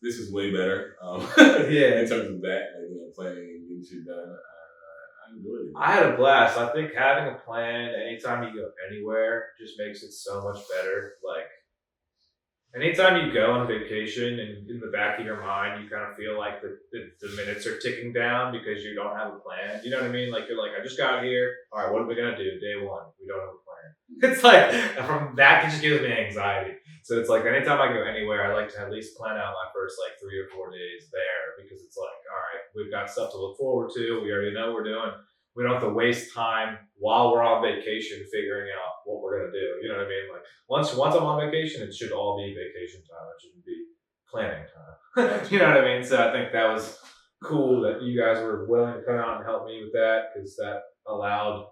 this is way better. Yeah, in terms of that, planning and getting shit done. I enjoyed it. I had a blast. I think having a plan anytime you go anywhere just makes it so much better. Like, anytime you go on vacation and in the back of your mind, you kind of feel like the minutes are ticking down because you don't have a plan. You know what I mean? Like, you're like, I just got here. All right, what are we going to do? Day 1. We don't have a plan. It's like, from that, it just gives me anxiety. So it's like, anytime I go anywhere, I like to at least plan out my first 3 or 4 days there because it's like, all right, we've got stuff to look forward to. We already know what we're doing. We don't have to waste time while we're on vacation figuring out what we're gonna do. You know what I mean? Like once I'm on vacation, it should all be vacation time. It shouldn't be planning time. You know what I mean? So I think that was cool that you guys were willing to come out and help me with that because that allowed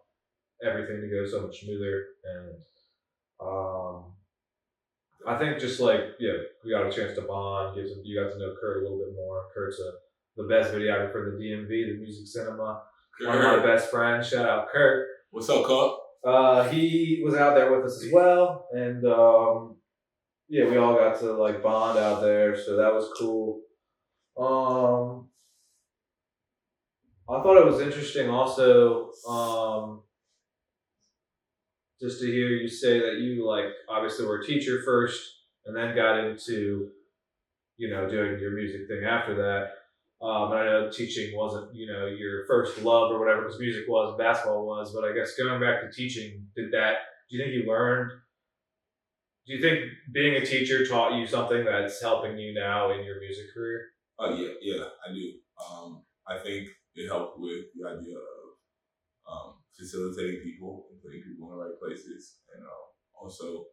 everything to go so much smoother. And I think just we got a chance to bond. You got to know Kurt a little bit more. Kurt's the best videographer in the DMV, the Music Cinema. One of my best friends. Shout out Kurt. What's up, Kurt? He was out there with us as well, and we all got to bond out there, so that was cool. I thought it was interesting also, just to hear you say that you obviously were a teacher first, and then got into doing your music thing after that. And I know teaching wasn't, your first love or whatever, because music was, basketball was, but I guess going back to teaching, do you think being a teacher taught you something that's helping you now in your music career? Yeah, I do. I think it helped with the idea of facilitating people and putting people in the right places, and also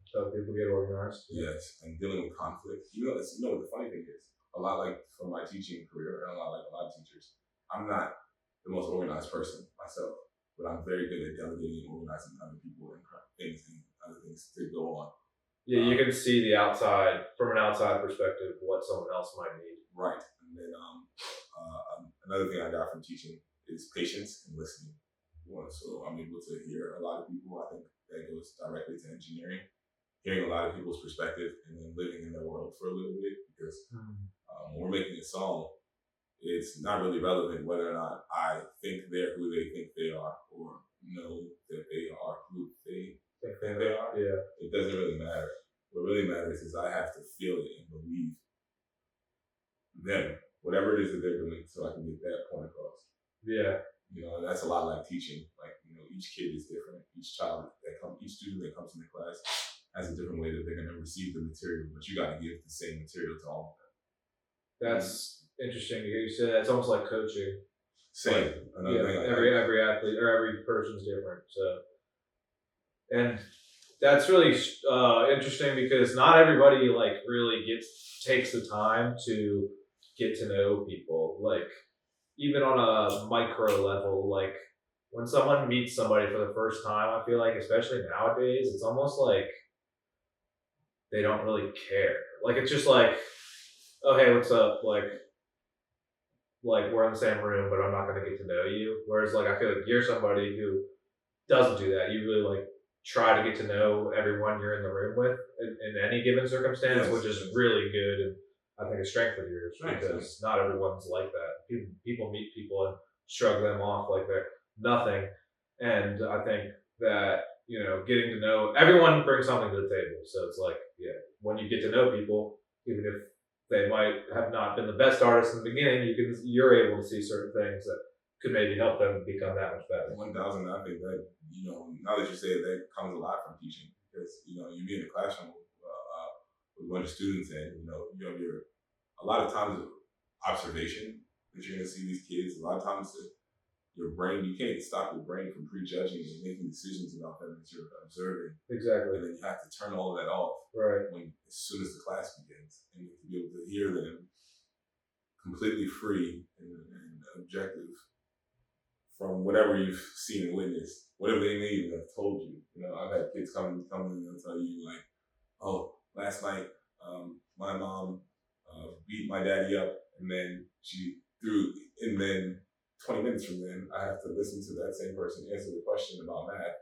so people get organized. Yes, and dealing with conflict. What the funny thing is, a lot from my teaching career, and a lot of teachers, I'm not the most organized person myself, but I'm very good at delegating and organizing other people and things and other things to go on. Yeah, you can see from an outside perspective, what someone else might need. Right, and then another thing I got from teaching is patience and listening. So I'm able to hear a lot of people. I think that goes directly to engineering, hearing a lot of people's perspective and then living in their world for a little bit because. When we're making a song, it's not really relevant whether or not I think they're who they think they are or know that they are who they think they are. Yeah. It doesn't really matter. What really matters is I have to feel it and believe them, whatever it is that they're doing, so I can get that point across. Yeah. And that's a lot like teaching. Each kid is different. Each student that comes into class has a different way that they're going to receive the material, but you got to give the same material to all of them. That's interesting to hear you say that. It's almost like coaching. Same. Every athlete or every person's different. So, and that's really interesting because not everybody really takes the time to get to know people. Even on a micro level, when someone meets somebody for the first time, I feel like, especially nowadays, it's almost like they don't really care. Like it's just like, oh hey, what's up? Like we're in the same room, but I'm not gonna get to know you. Whereas like I feel like you're somebody who doesn't do that. You really like try to get to know everyone you're in the room with in any given circumstance, Yes. which is really good and I think a strength of yours Strength, because not everyone's like that. People meet people and shrug them off like they're nothing. And I think that, getting to know everyone brings something to the table. So it's like, yeah, when you get to know people, even if they might have not been the best artists in the beginning, you're able to see certain things that could maybe help them become that much better. 1,000. I think that now that you say it, that comes a lot from teaching because you be in the classroom with a bunch of students and you have a lot of times observation that you're gonna see these kids. A lot of times your brain, you can't stop your brain from prejudging and making decisions about them as you're observing. Exactly. And then you have to turn all of that off Right. as soon as the class begins, and you have to be able to hear them completely free and objective from whatever you've seen and witnessed, whatever they may even have told you. I've had kids come in and tell you like, "Oh, last night my mom beat my daddy up, and then she threw, and then 20 minutes from then, I have to listen to that same person answer the question about math."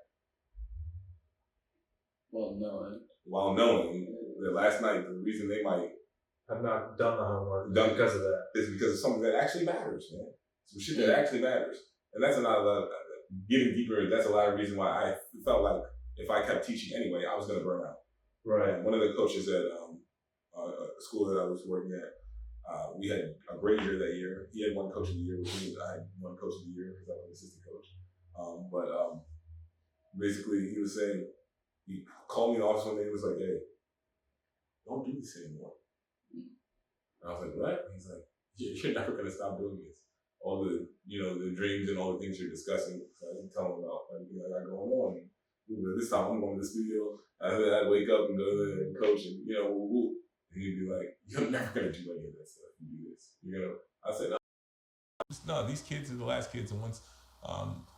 While knowing that last night, the reason they might have not done the homework because of that is because of something that actually matters, man. Some shit that actually matters. And that's getting deeper, that's a lot of reason why I felt like if I kept teaching anyway, I was going to burn out. Right. One of the coaches at a school that I was working at, we had a great year that year. He had one coach of the year with me. I had one coach of the year because I was an assistant coach. Basically, he was saying, he called me in the office one day and was like, "Hey, don't do this anymore." And I was like, "What?" And he's like, "You're never going to stop doing this. All the, the dreams and all the things you're discussing." So I can tell him about everything I got going on. And this time I'm going to the studio. I'd wake up and go there and coach and, woo. And he'd be like, "You're never going to do any of that stuff. You do this." I said, no, these kids are the last kids. And once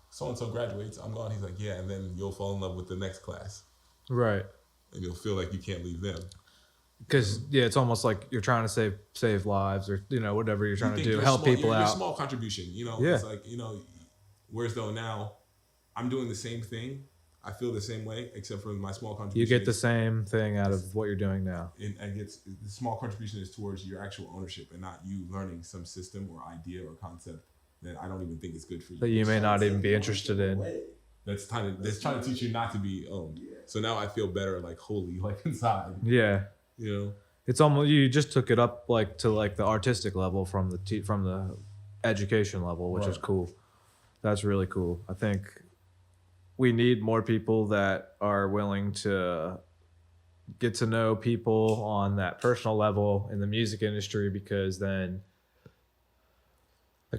so-and-so graduates, I'm gone. He's like, "Yeah, and then you'll fall in love with the next class." Right. And you'll feel like you can't leave them. Because it's almost like you're trying to save lives or whatever you're trying to do, help people out. Your small contribution, It's like whereas though now I'm doing the same thing, I feel the same way except for my small contribution. You get the same thing out of what you're doing now. And the small contribution is towards your actual ownership and not you learning some system or idea or concept that I don't even think is good for you. That you may not even be interested in. That's trying to teach you not to be owned. So now I feel better, like wholly, like inside. Yeah. It's almost, you just took it up to the artistic level from the education level, which is cool. That's really cool. I think we need more people that are willing to get to know people on that personal level in the music industry, because then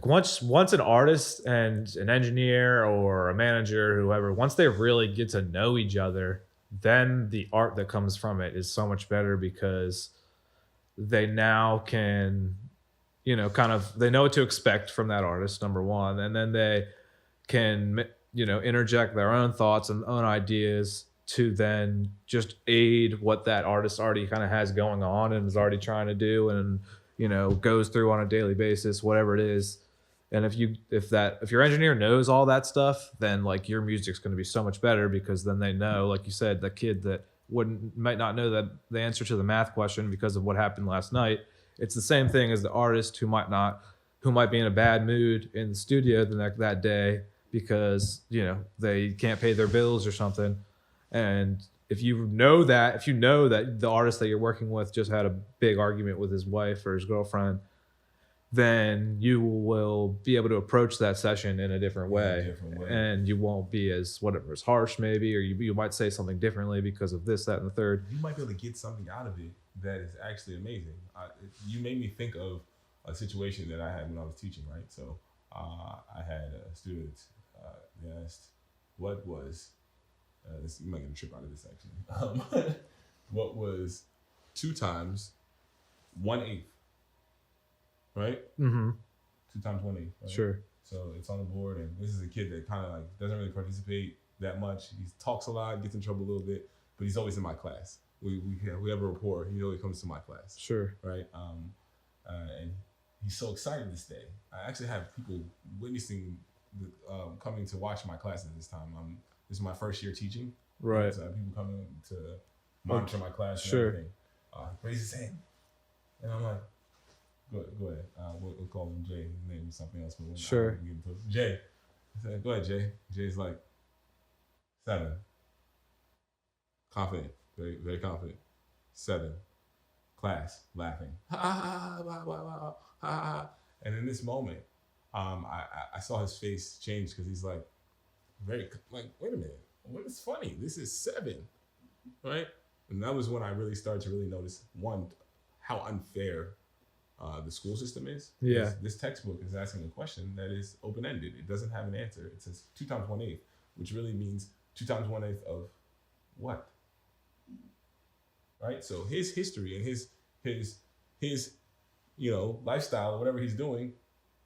once an artist and an engineer or a manager, whoever, once they really get to know each other, then the art that comes from it is so much better, because they now can, they know what to expect from that artist, number one. And then they can, interject their own thoughts and own ideas to then just aid what that artist already kind of has going on and is already trying to do and, goes through on a daily basis, whatever it is. And if your engineer knows all that stuff, then your music's going to be so much better, because then they know, like you said, the kid that might not know the answer to the math question because of what happened last night. It's the same thing as the artist who might be in a bad mood in the studio that day because they can't pay their bills or something. And if you know that the artist that you're working with just had a big argument with his wife or his girlfriend, then you will be able to approach that session in a different way. And you won't be as harsh maybe, or you might say something differently because of this, that, and the third. You might be able to get something out of it that is actually amazing. You made me think of a situation that I had when I was teaching, right? So I had a student, they asked, what was, you might get a trip out of this actually. What was 2 times 1/8? Right? Mm-hmm. 2 times 1/8. Right? Sure. So it's on the board, and this is a kid that kind of doesn't really participate that much. He talks a lot, gets in trouble a little bit, but he's always in my class. we have a rapport. He always comes to my class, Sure. right? And he's so excited this day. I actually have people witnessing, coming to watch my classes this time. This is my first year teaching. Right. So people coming to monitor my class and Sure. everything. Raise his hand, and I'm like, go ahead. We'll call him Jay. His name is something else, but Sure. give him to Jay. I said, go ahead, Jay. Jay's like 7. Confident, very very confident. 7. Class laughing. Ha ha ha ha ha ha. And in this moment, I saw his face change because he's like, very like, wait a minute, what is funny? This is 7, right? And that was when I really started to really notice, one, how unfair the school system is. Yeah. This textbook is asking a question that is open-ended. It doesn't have an answer. It says 2 times 1/8, which really means 2 times 1/8 of what? Right? So his history and his lifestyle or whatever he's doing,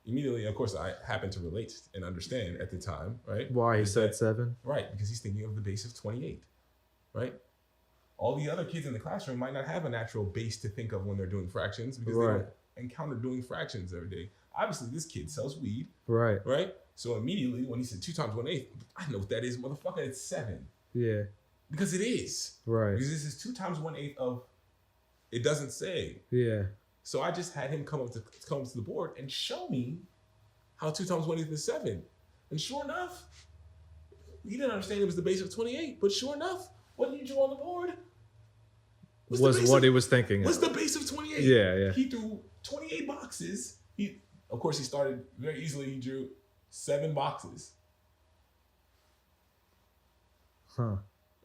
immediately, of course, I happen to relate and understand at the time, right? Why he Is said that- 7? Right, because he's thinking of the base of 28, right? All the other kids in the classroom might not have a natural base to think of when they're doing fractions because they Right. don't encounter doing fractions every day. Obviously, this kid sells weed, Right. right? So immediately when he said 2 times 1/8, I know what that is, motherfucker. It's 7 Yeah. because it is. Right. Because this is 2 times 1/8 of. It doesn't say. Yeah. So I just had him come to the board and show me how 2 times 1/8 is 7. And sure enough, he didn't understand it was the base of 28. But sure enough, what you drew on the board Was the base what of- he was thinking. was the base of 28. Yeah, yeah. He drew 28 boxes. Of course, he started very easily. He drew 7 boxes Huh.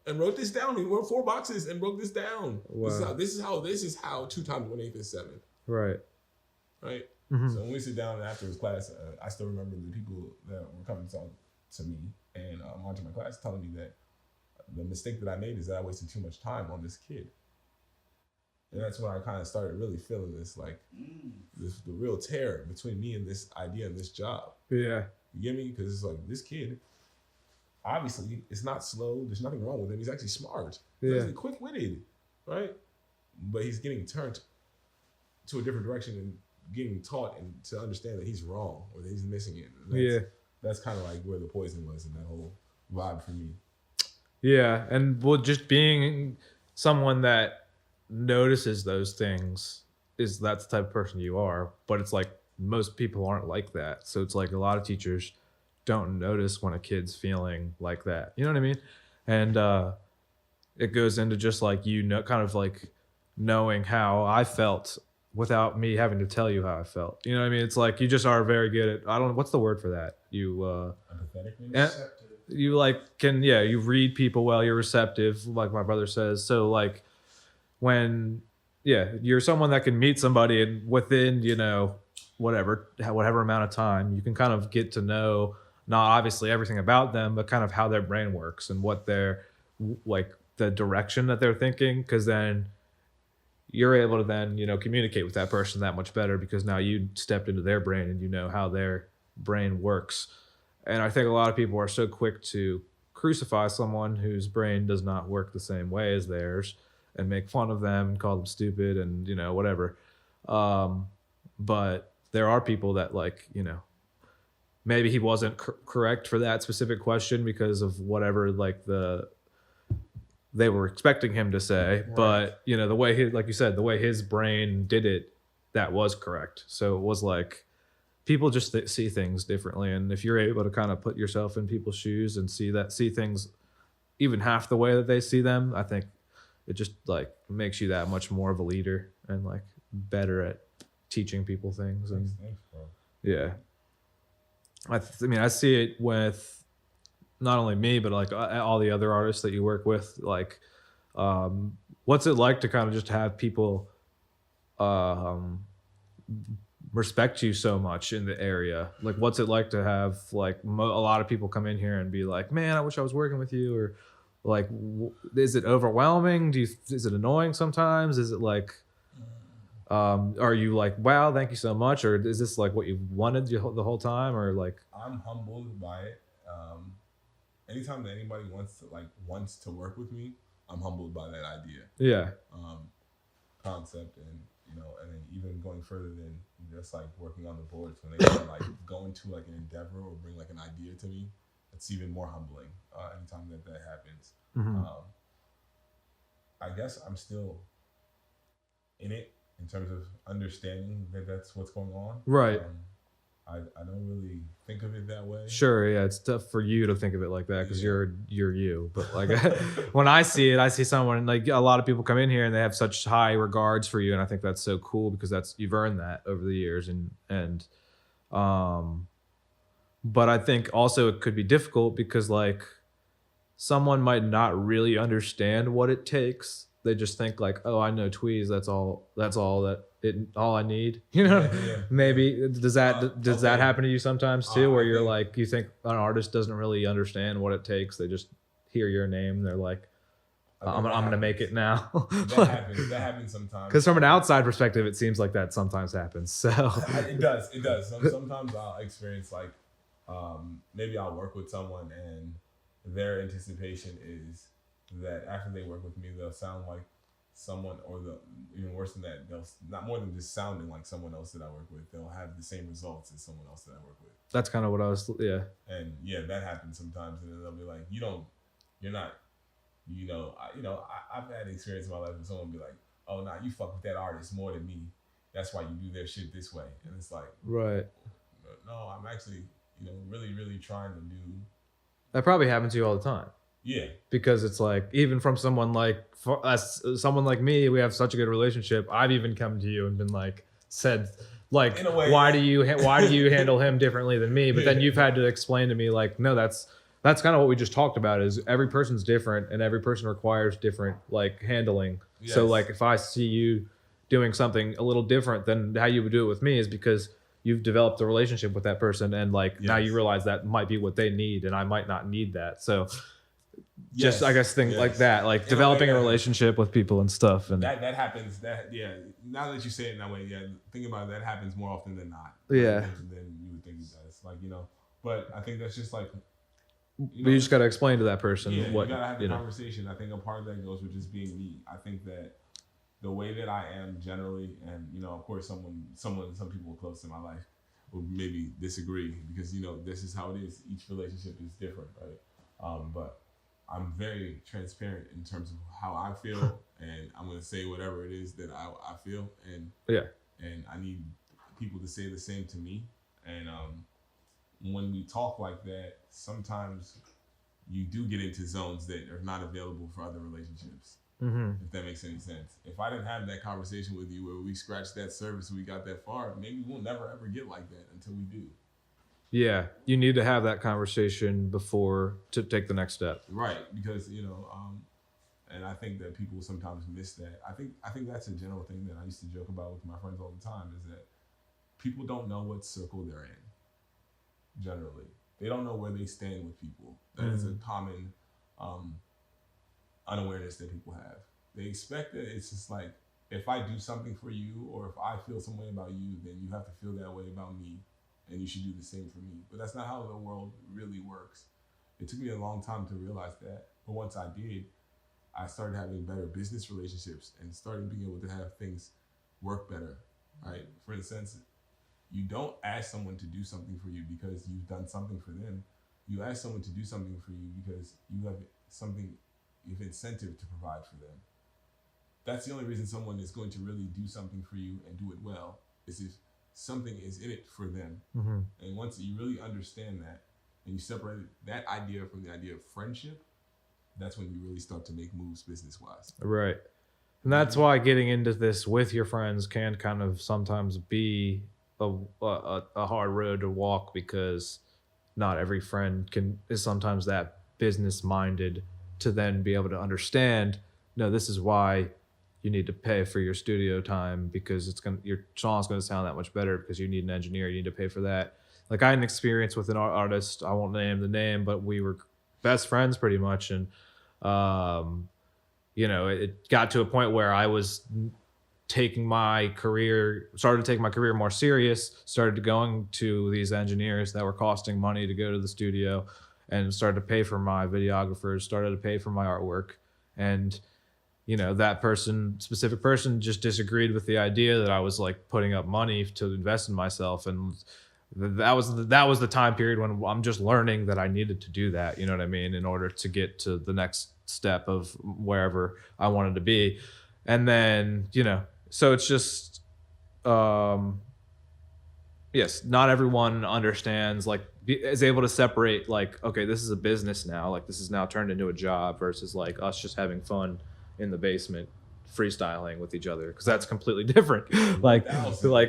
and wrote this down. He wrote 4 boxes and wrote this down. Wow. This is how 2 times 1/8 is 7. Right. Right. Mhm. So when we sit down after his class, I still remember the people that were coming to talk to me and monitor my class telling me that the mistake that I made is that I wasted too much time on this kid. And that's when I kind of started really feeling this, like, the real tear between me and this idea and this job. Yeah. You get me? Because it's like, this kid, obviously, is not slow. There's nothing wrong with him. He's actually smart. He's Yeah. actually quick-witted, right? But he's getting turned to a different direction and getting taught and to understand that he's wrong or that he's missing it. And that's kind of like where the poison was in that whole vibe for me. Yeah. And well, just being someone that notices those things that's the type of person you are. But it's like most people aren't like that. So it's like a lot of teachers don't notice when a kid's feeling like that. You know what I mean? And it goes into just like, kind of like knowing how I felt without me having to tell you how I felt. You know what I mean? It's like you just are very good at, I don't know, what's the word for that? You Empathetic, maybe? you like you read people well, you're receptive, like my brother says. So like when you're someone that can meet somebody and within, whatever amount of time, you can kind of get to know not obviously everything about them, but kind of how their brain works and what their like the direction that they're thinking, because then you're able to then communicate with that person that much better because now you stepped into their brain and you know how their brain works. And I think a lot of people are so quick to crucify someone whose brain does not work the same way as theirs and make fun of them and call them stupid and whatever. But there are people that maybe he wasn't correct for that specific question because of whatever they were expecting him to say, Right. but the way like you said, the way his brain did it, that was correct. So it was like people just see things differently, and if you're able to kind of put yourself in people's shoes and see things even half the way that they see them, I think it just like makes you that much more of a leader and like better at teaching people things. And Thanks, bro. yeah, I mean I see it with not only me, but like all the other artists that you work with. Like, what's it like to kind of just have people respect you so much in the area? Like, what's it like to have like a lot of people come in here and be like, "Man, I wish I was working with you," or like, is it overwhelming? Is it annoying sometimes? Is it like, are you like, "Wow, thank you so much," or is this like what you wanted the whole time, or like? I'm humbled by it. Anytime that anybody wants to work with me, I'm humbled by that idea, Yeah. concept, and and then even going further than just like working on the boards, when they start like going to like an endeavor or bring like an idea to me, it's even more humbling. Anytime that happens, I guess I'm still in it in terms of understanding that that's what's going on. Right. I don't really think of it that way. Sure, yeah, it's tough for you to think of it like that because you're you. But like when I see it, I see someone like a lot of people come in here and they have such high regards for you, and I think that's so cool because that's you've earned that over the years, and but I think also it could be difficult because like someone might not really understand what it takes. They just think like, oh, I know Tweez. That's all all I need. Yeah. Maybe does that happen to you sometimes too, where you're think- like, you think an artist doesn't really understand what it takes. They just hear your name. They're like, I'm gonna make it now. That happens sometimes. Because from an outside perspective, it seems like that sometimes happens. So It does. Sometimes I'll experience like, maybe I'll work with someone and their anticipation is that after they work with me, they'll sound like someone, or even worse than that, they'll not more than just sounding like someone else that I work with. They'll have the same results as someone else that I work with. that's kind of what I was. Yeah. And yeah, that happens sometimes, and then they'll be like, you're not, I've had experience in my life where someone will be like, oh, nah, you fuck with that artist more than me. That's why you do their shit this way. And it's like, Right. no, I'm actually, really, really trying to do. That probably happens to you all the time. Yeah. Because it's like, even from someone like for us, someone like me, we have such a good relationship. I've even come to you and been like, said like, In a way, why yeah. do you handle him differently than me? But then you've had to explain to me like, no, that's kind of what we just talked about, is every person's different and every person requires different like handling. So Yes. like if I see you doing something a little different than how you would do it with me, is because you've developed a relationship with that person, and like now Yes. you realize that might be what they need and I might not need that. So Yes. just I guess things like Yes. that, like In a developing way, a relationship with people and stuff. And That happens. Now that you say it in that way, think about it, that happens more often than not. Yeah. Than you would think it does. Like, but I think that's just like, you just got to explain to that person yeah, what you gotta have the you know. conversation. I think a part of that goes with just being me. I think that the way that I am generally, and of course, some people close to my life will maybe disagree because this is how it is. Each relationship is different, right? But I'm very transparent in terms of how I feel, and I'm gonna say whatever it is that I feel, and I need people to say the same to me. And when we talk like that, sometimes you do get into zones that are not available for other relationships. If that makes any sense. If I didn't have that conversation with you where we scratched that surface and we got that far, maybe we'll never ever get like that until we do. Yeah, you need to have that conversation before to take the next step. Right, because and I think that people sometimes miss that. I think that's a general thing that I used to joke about with my friends all the time, is that people don't know what circle they're in. Generally, they don't know where they stand with people. That is a common unawareness that people have. They expect that it's just like, if I do something for you, or if I feel some way about you, then you have to feel that way about me, and you should do the same for me. But that's not how the world really works. It took me a long time to realize that, but once I did, I started having better business relationships and started being able to have things work better, right? For instance, you don't ask someone to do something for you because you've done something for them. You ask someone to do something for you because you have incentive to provide for them. That's the only reason someone is going to really do something for you and do it well, is if something is in it for them. And once you really understand that, and you separate that idea from the idea of friendship, that's when you really start to make moves business-wise. Right. And that's why getting into this with your friends can kind of sometimes be a hard road to walk, because not every friend is sometimes that business minded to then be able to understand, no, this is why you need to pay for your studio time, because your song's going to sound that much better because you need an engineer, you need to pay for that. Like, I had an experience with an artist, I won't name the name, but we were best friends pretty much. And, it got to a point where I was started to take my career more serious, started going to these engineers that were costing money to go to the studio, and started to pay for my videographers, started to pay for my artwork. and that specific person just disagreed with the idea that I was like putting up money to invest in myself, and that was the time period when I'm just learning that I needed to do that, you know what I mean, in order to get to the next step of wherever I wanted to be. And then, so it's just yes, not everyone understands, like, is able to separate, like, okay, this is a business now, like this is now turned into a job, versus like us just having fun in the basement freestyling with each other, because that's completely different. like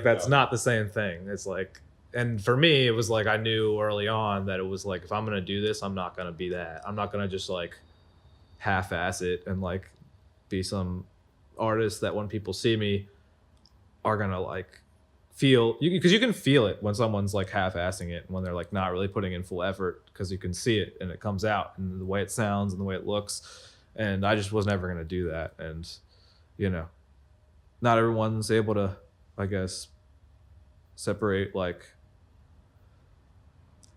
that's not the same thing. It's like, and for me it was like, I knew early on that it was like, if I'm gonna do this, I'm not gonna be that. I'm not gonna just like half-ass it and like be some artist that when people see me are gonna like feel, because you can feel it when someone's like half-assing it, when they're like not really putting in full effort, because you can see it and it comes out and the way it sounds and the way it looks. And I just was never going to do that. And, not everyone's able to, I guess, separate like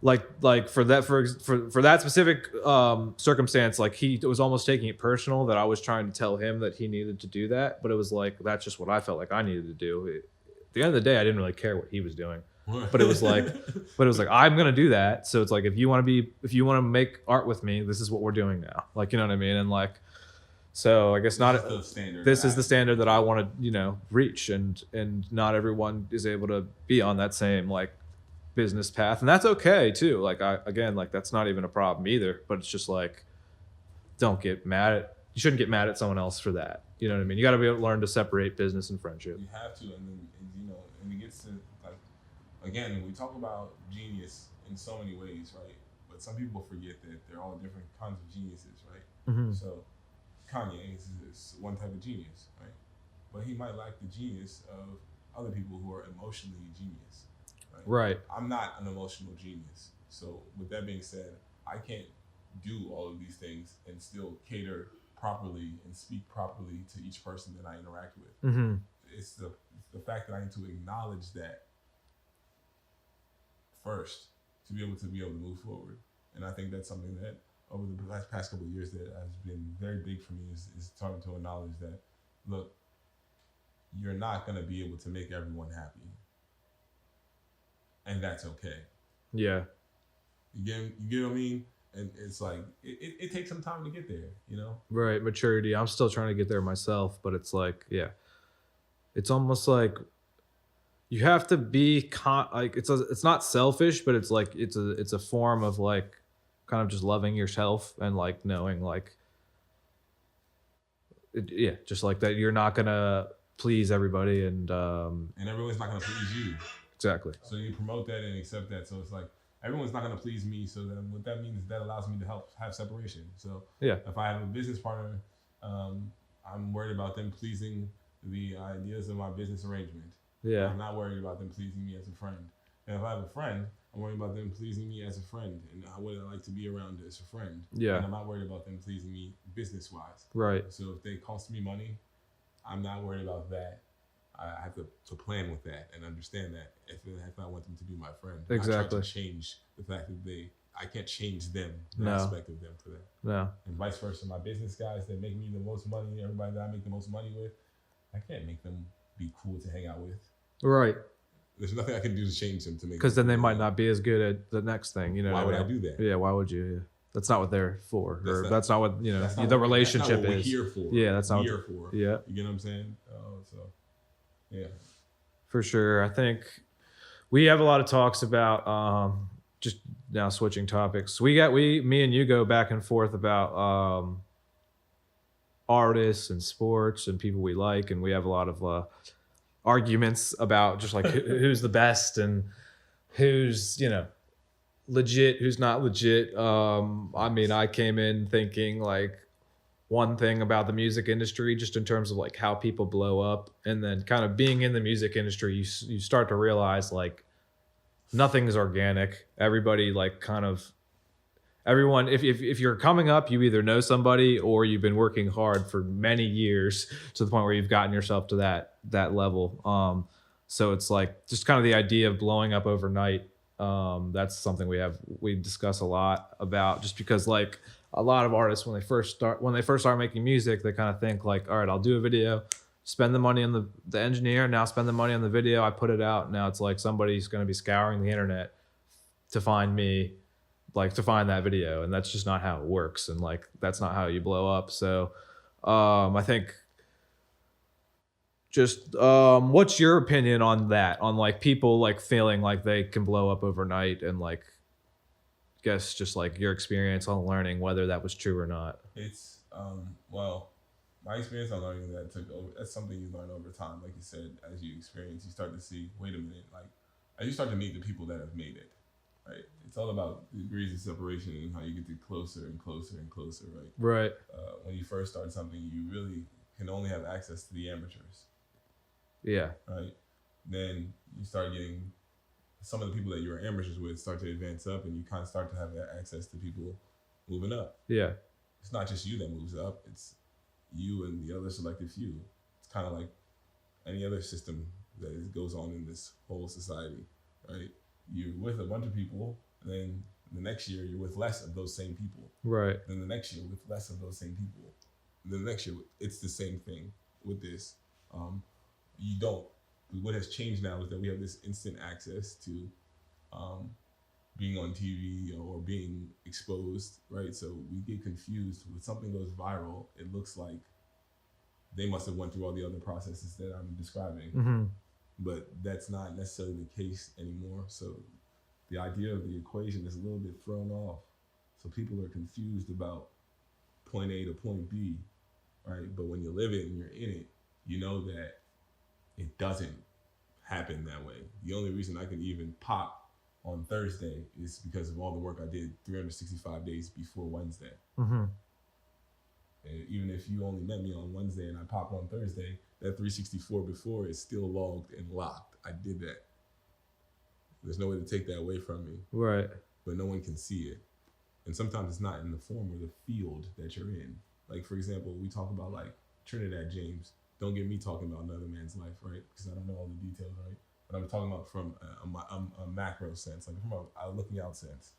for that specific circumstance, like he was almost taking it personal that I was trying to tell him that he needed to do that. But it was like, that's just what I felt like I needed to do. At the end of the day, I didn't really care what he was doing. But it was like, I'm gonna do that. So it's like, if you want to make art with me, this is what we're doing now. Like, you know what I mean? And like, so I guess this is the standard that I want to, reach, and not everyone is able to be on that same like business path, and that's okay too. Like that's not even a problem either. But it's just like, you shouldn't get mad at someone else for that. You know what I mean? You got to be able to learn to separate business and friendship. You have to, and it gets to like, again, we talk about genius in so many ways, right? But some people forget that they're all different kinds of geniuses, right? Mm-hmm. So Kanye is one type of genius, right? But he might lack the genius of other people who are emotionally genius, right? I'm not an emotional genius. So with that being said, I can't do all of these things and still cater properly and speak properly to each person that I interact with. Mm-hmm. It's the fact that I need to acknowledge that first to be able to move forward. And I think that's something that over the past couple of years that has been very big for me, is starting to acknowledge that, look, you're not going to be able to make everyone happy. And that's okay. Yeah. You get what I mean? And it's like, it takes some time to get there, Right. Maturity. I'm still trying to get there myself, but it's like, yeah. It's almost like you have to be like, it's not selfish, but it's like, it's a form of like kind of just loving yourself and like knowing like, just like that you're not gonna please everybody, and everyone's not gonna please you. Exactly. So you promote that and accept that. So it's like, everyone's not gonna please me. So then what that means is that allows me to help have separation. So yeah, if I have a business partner, I'm worried about them pleasing the ideas of my business arrangement. Yeah. I'm not worried about them pleasing me as a friend. And if I have a friend, I'm worried about them pleasing me as a friend and what I like to be around as a friend. Yeah. And I'm not worried about them pleasing me business-wise. Right. So if they cost me money, I'm not worried about that. I have to plan with that and understand that if I want them to be my friend. Exactly. I try to change the fact that I can't change them, the aspect of them for that. No. And vice versa. My business guys that make me the most money, everybody that I make the most money with, I can't make them be cool to hang out with. Right. There's nothing I can do to change them to make. Because then they might not be as good at the next thing. Why would I do that? Yeah. Why would you? Yeah. That's not what they're for. That's not what the relationship relationship that's not what is. We're here for. Yeah, that's not we're here for. Yeah. You get what I'm saying? So, yeah. For sure. I think we have a lot of talks about just now switching topics. Me and you go back and forth about artists and sports and people we like, and we have a lot of arguments about just like who's the best and who's legit, who's not legit. I mean, I came in thinking like one thing about the music industry, just in terms of like how people blow up, and then kind of being in the music industry, you start to realize like nothing is organic. Everybody like kind of everyone, if you're coming up, you either know somebody or you've been working hard for many years to the point where you've gotten yourself to that level. So it's like just kind of the idea of blowing up overnight. That's something we discuss a lot about, just because like a lot of artists when they first start making music, they kind of think like, all right, I'll do a video, spend the money on the engineer, now spend the money on the video, I put it out. Now it's like somebody's going to be scouring the internet to find me, like to find that video, and that's just not how it works, and like that's not how you blow up. So I think just what's your opinion on that, on like people like feeling like they can blow up overnight, and like guess just like your experience on learning whether that was true or not. It's well, my experience on learning that took over. That's something you learn over time. Like you said, as you experience, you start to see. Wait a minute, like as you start to meet the people that have made it. Right, it's all about degrees of separation and how you get to closer and closer and closer. Right. Right. When you first start something, you really can only have access to the amateurs. Yeah. Right. Then you start getting some of the people that you were amateurs with start to advance up, and you kind of start to have access to people moving up. Yeah. It's not just you that moves up; it's you and the other selected few. It's kind of like any other system that goes on in this whole society, right? You're with a bunch of people, and then the next year you're with less of those same people. Right. Then the next year with less of those same people. And then the next year it's the same thing with this. You don't. What has changed now is that we have this instant access to being on TV or being exposed, right? So we get confused when something goes viral. It looks like they must have went through all the other processes that I'm describing. Mm-hmm. But that's not necessarily the case anymore. So the idea of the equation is a little bit thrown off. So people are confused about point A to point B, right? But when you live it and you're in it, you know that it doesn't happen that way. The only reason I can even pop on Thursday is because of all the work I did 365 days before Wednesday. Mm-hmm. And even if you only met me on Wednesday and I pop on Thursday, that 364 before is still logged and locked. I did that. There's no way to take that away from me. Right. But no one can see it. And sometimes it's not in the form or the field that you're in. Like, for example, we talk about like Trinidad James. Don't get me talking about another man's life, right? Because I don't know all the details, right? But I'm talking about from a macro sense, like from a looking out sense.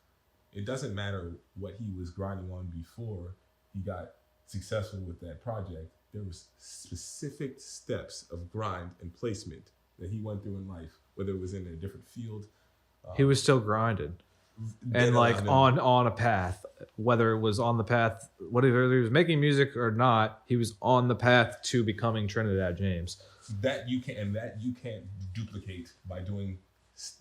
It doesn't matter what he was grinding on before he got successful with that project. There was specific steps of grind and placement that he went through in life, whether it was in a different field. He was still grinding. And like on a path, whether it was on the path, whether he was making music or not, he was on the path to becoming Trinidad James. That you can't duplicate by doing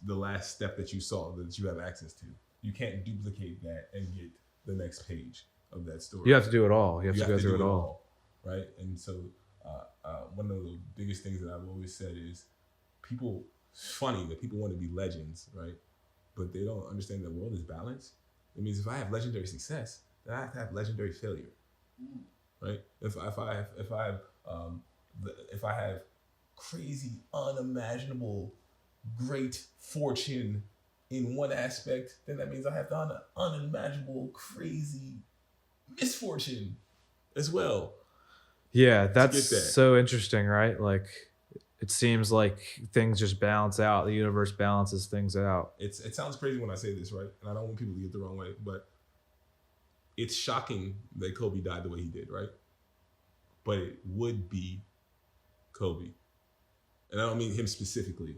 the last step that you saw that you have access to. You can't duplicate that and get the next page of that story. You have to do it all. You have to go through it all. Right? And so one of the biggest things that I've always said is it's funny that people want to be legends, right? But they don't understand the world is balanced. It means if I have legendary success, then I have to have legendary failure, right? If I have crazy, unimaginable, great fortune in one aspect, then that means I have done unimaginable, crazy misfortune as well. Yeah, that's so interesting, right? Like, it seems like things just balance out. The universe balances things out. It sounds crazy when I say this, right? And I don't want people to get the wrong way, but it's shocking that Kobe died the way he did, right? But it would be Kobe. And I don't mean him specifically,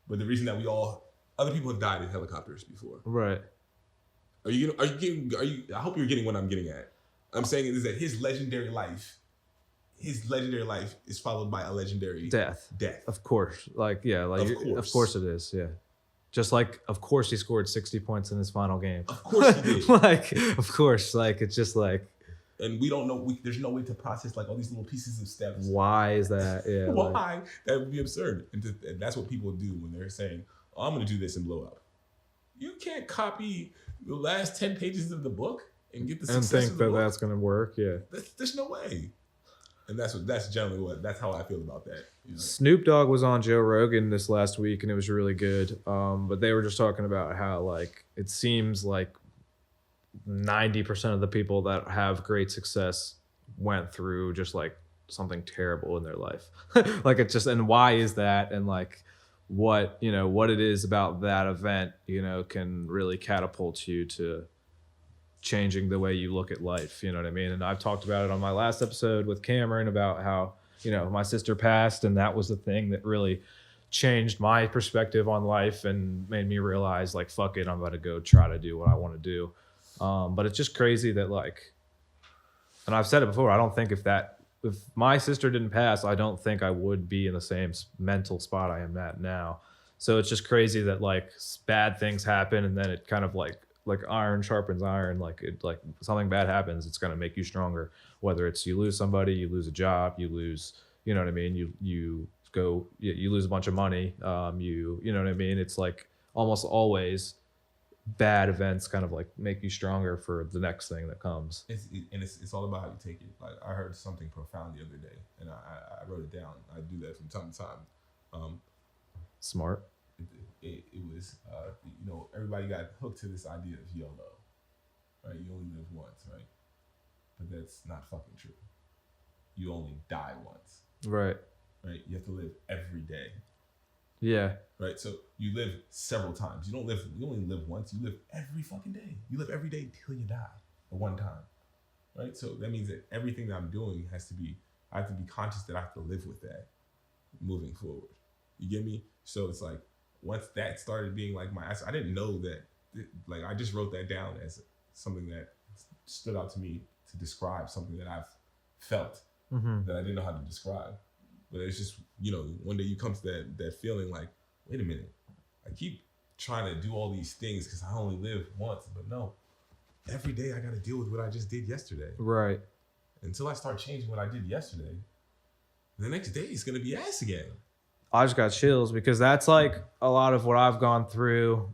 but the reason that other people have died in helicopters before. Right. I hope you're getting what I'm getting at. I'm saying is that his legendary life is followed by a legendary death. Of course. Like, yeah, like of course it is. Yeah. Just like, of course he scored 60 points in his final game. Of course he did. Like, of course, like, it's just like. And we don't know, there's no way to process like all these little pieces of steps. Why is that? Yeah. Why? Like, that would be absurd. And that's what people do when they're saying, oh, I'm going to do this and blow up. You can't copy the last 10 pages of the book and get the success and think of the book. That's going to work. Yeah. There's no way. And that's how I feel about that. You know? Snoop Dogg was on Joe Rogan this last week, and it was really good. But they were just talking about how like it seems like 90% of the people that have great success went through just like something terrible in their life. Like it's just, and why is that? And like what it is about that event, can really catapult you to changing the way you look at life. You know what I mean? And I've talked about it on my last episode with Cameron about how, you know, my sister passed, and that was the thing that really changed my perspective on life and made me realize, like, fuck it, I'm about to go try to do what I want to do. But it's just crazy that, like, and I've said it before, I don't think if my sister didn't pass, I don't think I would be in the same mental spot I am at now. So it's just crazy that, like, bad things happen, and then it kind of like iron sharpens iron. Like, something bad happens, it's gonna make you stronger. Whether it's you lose somebody, you lose a job, you lose, you know what I mean, you lose a bunch of money, you know what I mean. It's like almost always bad events kind of like make you stronger for the next thing that comes. It's all about how you take it. Like, I heard something profound the other day, and I wrote it down. I do that from time to time. Smart. It was you know, everybody got hooked to this idea of YOLO, right? You only live once, right? But that's not fucking true. You only die once, Right. right? You have to live every day, Yeah. right? So you live several times. You only live once. You live every fucking day. You live every day till you die at one time, right? So that means that everything that I'm doing I have to be conscious that I have to live with that moving forward. You get me? So it's like, once that started being like I didn't know that, like, I just wrote that down as something that stood out to me to describe something that I've felt that I didn't know how to describe. But it's just, you know, one day you come to that feeling like, wait a minute, I keep trying to do all these things because I only live once, but no, every day I got to deal with what I just did yesterday. Right. Until I start changing what I did yesterday, the next day is going to be ass again. I just got chills because that's like a lot of what I've gone through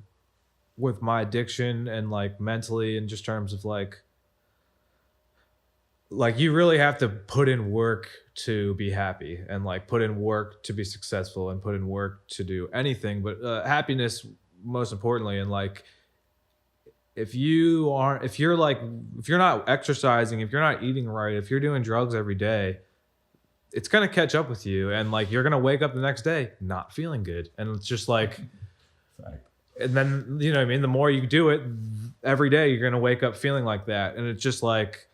with my addiction, and like mentally, in just terms of like you really have to put in work to be happy, and like put in work to be successful, and put in work to do anything, but happiness most importantly. And like, if you're not exercising, if you're not eating right, if you're doing drugs every day, it's going to catch up with you, and like, you're going to wake up the next day not feeling good. And it's just like, and then, you know what I mean, the more you do it every day, you're going to wake up feeling like that. And it's just like,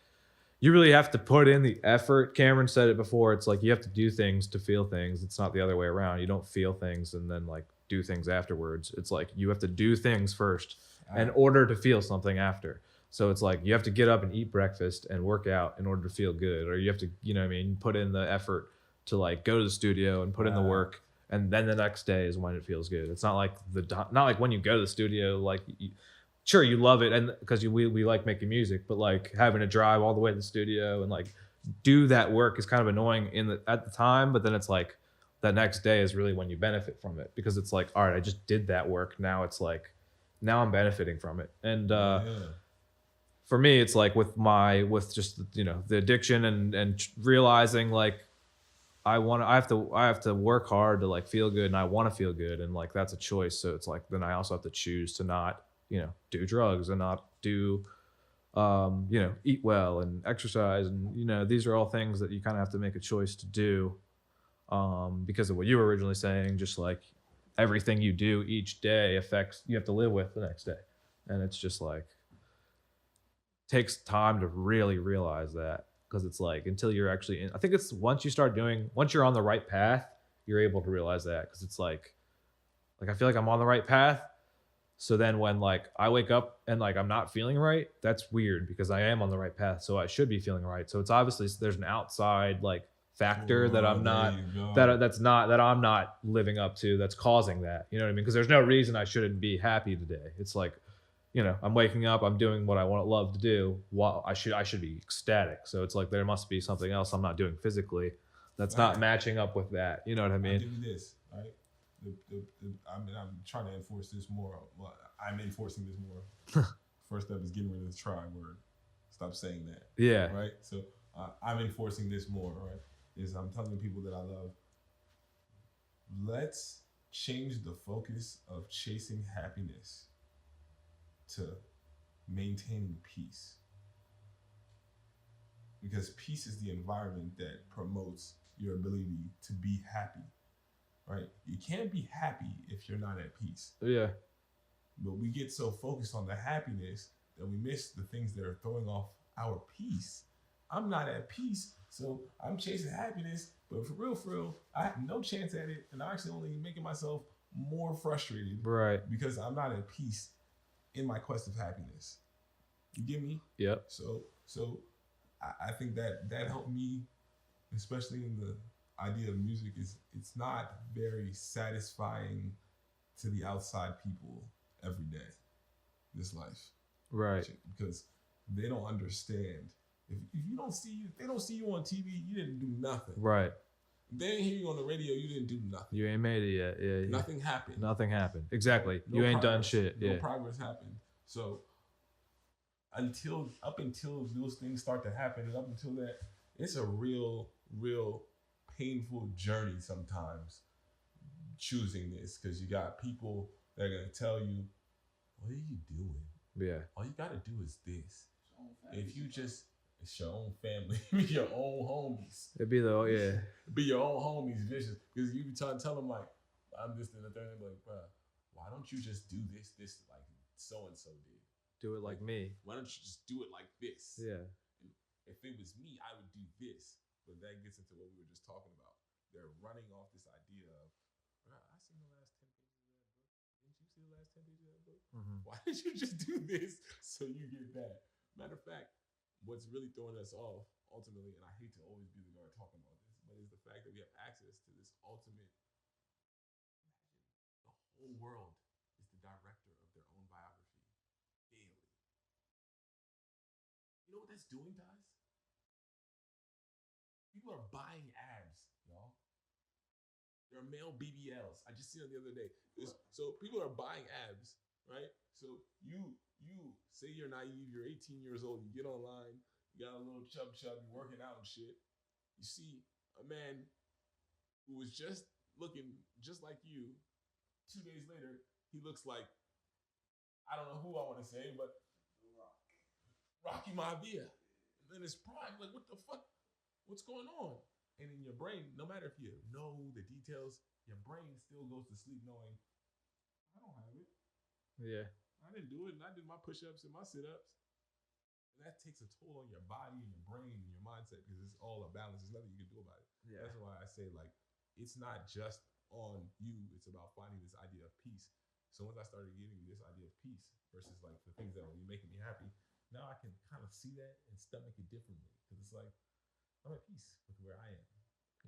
you really have to put in the effort. Cameron said it before. It's like, you have to do things to feel things. It's not the other way around. You don't feel things and then like do things afterwards. It's like, you have to do things first in order to feel something after. So it's like, you have to get up and eat breakfast and work out in order to feel good. Or you have to, you know what I mean, put in the effort to like go to the studio and put in the work. And then the next day is when it feels good. It's not like when you go to the studio, like, sure, you love it, and because we like making music, but like having to drive all the way to the studio and like do that work is kind of annoying at the time. But then it's like, the next day is really when you benefit from it, because it's like, all right, I just did that work. Now it's like, now I'm benefiting from it. And for me, it's like with just, you know, the addiction and realizing like, I have to work hard to like feel good, and I want to feel good, and like, that's a choice. So it's like, then I also have to choose to not, you know, do drugs and not do, you know, eat well and exercise. And, you know, these are all things that you kind of have to make a choice to do, because of what you were originally saying, just like everything you do each day you have to live with the next day. And it's just like, takes time to really realize that, because it's like, until you're actually I think it's once you're on the right path, you're able to realize that. Because it's like I feel like I'm on the right path. So then when like I wake up and like I'm not feeling right, that's weird, because I am on the right path, so I should be feeling right. So it's obviously, there's an outside like factor that I'm not that I'm not living up to, that's causing that. You know what I mean? Because there's no reason I shouldn't be happy today. It's like, you know, I'm waking up, I'm doing what I love to do. I should be ecstatic. So it's like, there must be something else I'm not doing physically that's not matching up with that. You know what I mean? I'll give you this, right? I'm trying to enforce this more. Well, I'm enforcing this more. First step is getting rid of the try word. Stop saying that. Yeah. Right? So I'm enforcing this more, right? Is I'm telling people that I love, let's change the focus of chasing happiness to maintaining peace. Because peace is the environment that promotes your ability to be happy, right? You can't be happy if you're not at peace. Yeah. But we get so focused on the happiness that we miss the things that are throwing off our peace. I'm not at peace, so I'm chasing happiness, but for real, I have no chance at it, and I'm actually only making myself more frustrated, Right. because I'm not at peace in my quest of happiness. You get me? Yep. So I think that helped me, especially in the idea of music. Is it's not very satisfying to the outside people every day, this life. Right. Because they don't understand. If you don't see you, they don't see you on TV, you didn't do nothing. Right. If they didn't hear you on the radio, you didn't do nothing. You ain't made it yet. Yeah. Nothing happened. Nothing happened. Exactly. No you ain't done progress. shit. No Yeah. progress happened. So up until those things start to happen, and up until that, it's a real painful journey sometimes choosing this, because you got people that are gonna tell you, what are you doing? Yeah. All you gotta do is this. If you just, it's your own family, be your own homies. It'd be the Be your own homies, vicious. Because you be trying to tell them, like, I'm this and the third, like, bro, why don't you just do this like so and so did? do it like me. Why don't you just do it like this? Yeah. If it was me, I would do this. But that gets into what we were just talking about. They're running off this idea of, bro, I seen the last 10 pages of that book. Didn't you see the last 10 pages of that book? Mm-hmm. Why did you just do this so you get that? Matter of fact, what's really throwing us off ultimately, and I hate to always be the guy talking about this, but is the fact that we have access to this ultimate. The whole world is the director of their own biography daily. You know what that's doing, guys? People are buying abs, y'all. There are male BBLs. I just seen it the other day. So people are buying abs, right? So you say you're naive, you're 18 years old, you get online, you got a little chub, you're working out and shit. You see a man who was just looking just like you. 2 days later, he looks like, I don't know who I want to say, but Rocky Maivia. And then his prime, like, what the fuck? What's going on? And in your brain, no matter if you know the details, your brain still goes to sleep knowing, I don't have it. Yeah. I didn't do it, and I did my push-ups and my sit-ups. And that takes a toll on your body and your brain and your mindset, because it's all a balance. There's nothing you can do about it. Yeah. That's why I say, like, it's not just on you. It's about finding this idea of peace. So once I started getting this idea of peace versus, like, the things that will be making me happy, now I can kind of see that and stomach it differently. Because it's like, I'm at peace with where I am.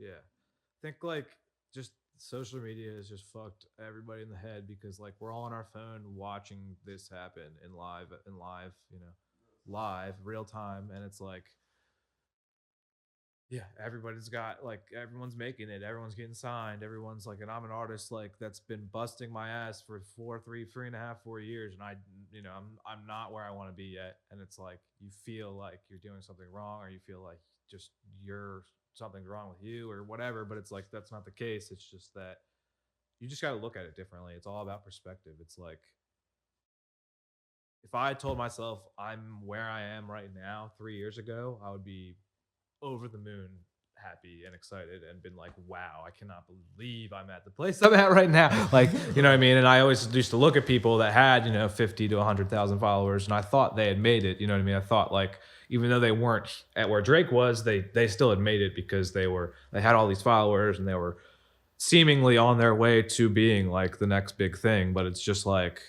Yeah. I think, like, just social media has just fucked everybody in the head, because, like, we're all on our phone watching this happen in live, you know, live, real time. And it's like, yeah, everybody's got, like, everyone's making it, everyone's getting signed, everyone's like, and I'm an artist, like, that's been busting my ass for 4 years, and I'm not where I want to be yet. And it's like, you feel like you're doing something wrong, or you feel like just something's wrong with you or whatever, but it's like, that's not the case. It's just that you just got to look at it differently. It's all about perspective. It's like, if I told myself I'm where I am right now 3 years ago, I would be over the moon happy and excited and been like, wow, I cannot believe I'm at the place I'm at right now. Like, you know what I mean? And I always used to look at people that had, 50 to 100,000 followers, and I thought they had made it. You know what I mean? I thought, like, even though they weren't at where Drake was, they still had made it, because they had all these followers and they were seemingly on their way to being like the next big thing. But it's just like,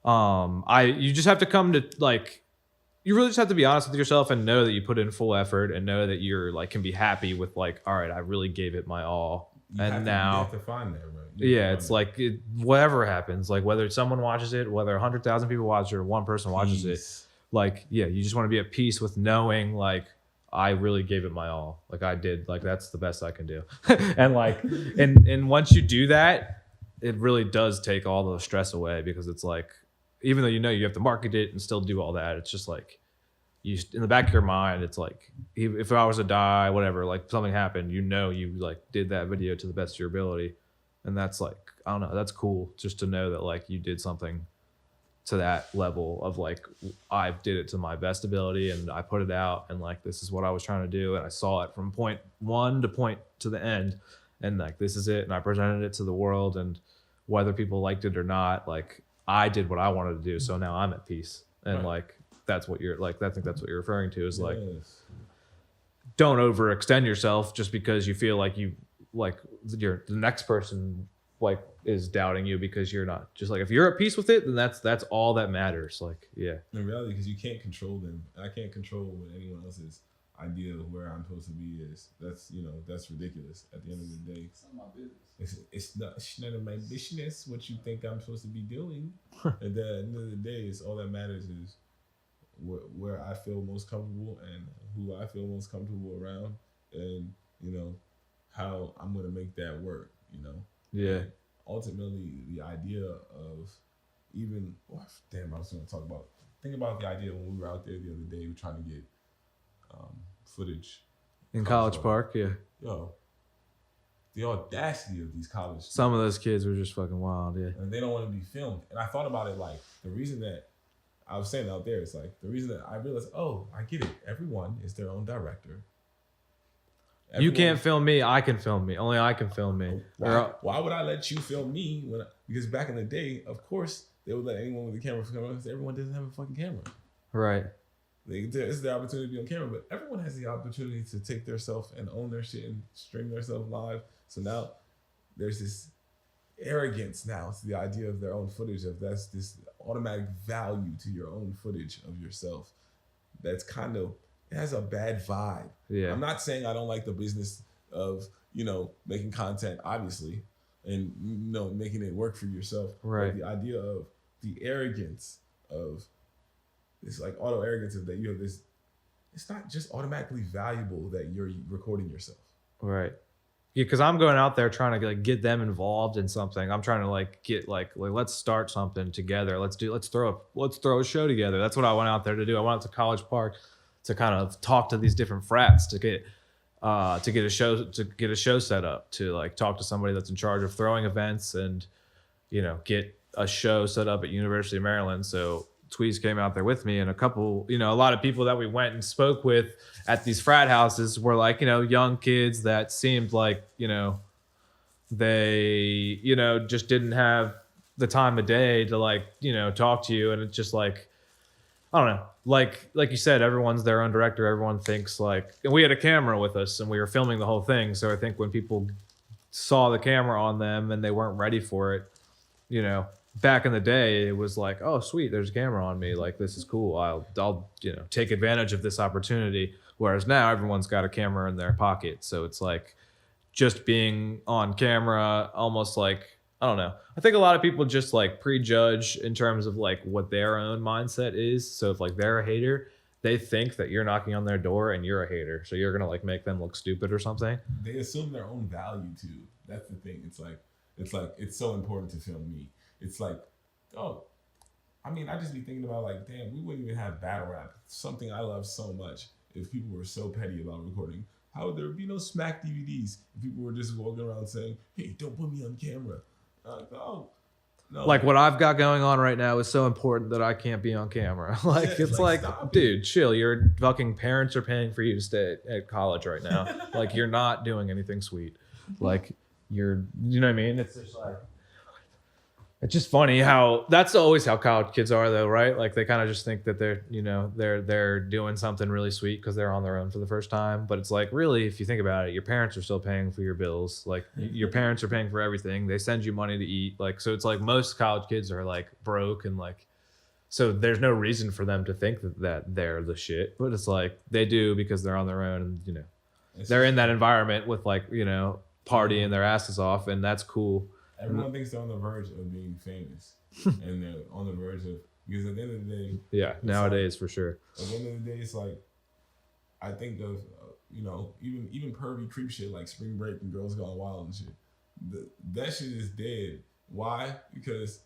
you just have to come to, like, you really just have to be honest with yourself and know that you put in full effort, and know that you're, like, can be happy with, like, all right, I really gave it my all. You have to find that, right? Yeah, it's like, whatever happens, like, whether someone watches it, whether 100,000 people watch it or one person watches it, like, yeah, you just want to be at peace with knowing, like, I really gave it my all. Like, I did, like, that's the best I can do. And, like, and once you do that, it really does take all the stress away, because it's like, even though you have to market it and still do all that, it's just like, you, in the back of your mind, it's like, if I was to die, whatever, like, something happened, you like, did that video to the best of your ability. And that's, like, I don't know, that's cool, just to know that, like, you did something to that level of, like, I did it to my best ability and I put it out, and, like, this is what I was trying to do, and I saw it from point one to point to the end, and, like, this is it, and I presented it to the world, and whether people liked it or not, like, I did what I wanted to do, so now I'm at peace. and Right. like that's what you're like. I think that's what you're referring to is like Yes. don't overextend yourself just because you feel like you like you're the next person like is doubting you because you're not. Just like if you're at peace with it, then that's all that matters. Like yeah, In reality, because you can't control them. I can't control what anyone else's idea of where I'm supposed to be is. That's that's ridiculous. At the end of the day, It's none of my business. it's none of my business what you think I'm supposed to be doing. At the end of the day, it's all that matters is where I feel most comfortable and who I feel most comfortable around, and how I'm gonna make that work. yeah. Ultimately, the idea of even damn, I was going to talk about. Think about the idea when we were out there the other day, we were trying to get footage. In College College Park, yeah. Yo, the audacity of these college students, Some of those kids were just fucking wild, yeah. and they don't want to be filmed. And I thought about it like the reason that I was saying out there is like the reason that I realized, oh, I get it. Everyone is their own director. You Everyone- can't film me, I can film me. Only I can film me. Why would I let you film me because back in the day, of course, they would let anyone with a camera film because everyone doesn't have a fucking camera. Right. It's their opportunity to be on camera, but everyone has the opportunity to take their self and own their shit and stream their self live. So now there's this arrogance now to the idea of their own footage of that's this automatic value to your own footage of yourself. That's kind of it has a bad vibe. Yeah. I'm not saying I don't like the business of making content, obviously, and making it work for yourself. Right. But the idea of the arrogance of this like auto arrogance of that you have this. It's not just automatically valuable that you're recording yourself. Right. Yeah, because I'm going out there trying to like get them involved in something. I'm trying to like get like let's start something together. Let's throw a show together. That's what I went out there to do. I went out to College Park to kind of talk to these different frats to get a show set up, to like talk to somebody that's in charge of throwing events and get a show set up at University of Maryland. So Tweez came out there with me, and a lot of people that we went and spoke with at these frat houses were like, young kids that seemed like, they, just didn't have the time of day to like, talk to you. And it's just like, I don't know, like you said, everyone's their own director. Everyone thinks like, and we had a camera with us and we were filming the whole thing. So I think when people saw the camera on them and they weren't ready for it, back in the day, it was like, oh, sweet, there's a camera on me. Like, this is cool. I'll take advantage of this opportunity. Whereas now everyone's got a camera in their pocket. So it's like just being on camera, almost like, I don't know. I think a lot of people just like prejudge in terms of like what their own mindset is. So if like they're a hater, they think that you're knocking on their door and you're a hater. So you're going to like make them look stupid or something. They assume their own value too. That's the thing. It's like it's so important to film me. It's like, oh, I mean, I just be thinking about like, damn, we wouldn't even have battle rap, something I love so much, if people were so petty about recording. How would there be no smack DVDs if people were just walking around saying, hey, don't put me on camera? Oh, no. Like what I've got going on right now is so important that I can't be on camera. Like Yeah, it's like, like, stop dude, chill. Your fucking parents are paying for you to stay at college right now. Like you're not doing anything sweet. Like you know what I mean? It's just like, it's just funny how that's always how college kids are though, right? Like they kind of just think that they're doing something really sweet because they're on their own for the first time. But it's like, really, if you think about it, your parents are still paying for your bills. Like your parents are paying for everything. They send you money to eat. Like, so it's like most college kids are like broke and like, so there's no reason for them to think that they're the shit, but it's like they do because they're on their own and they're in that environment with like, partying their asses off, and that's cool. Everyone thinks they're on the verge of being famous, and they're on the verge of, because at the end of the day, Yeah, nowadays for sure. at the end of the day, it's like, I think of, even pervy creep shit like Spring Break and Girls Gone Wild and shit. That shit is dead. Why? Because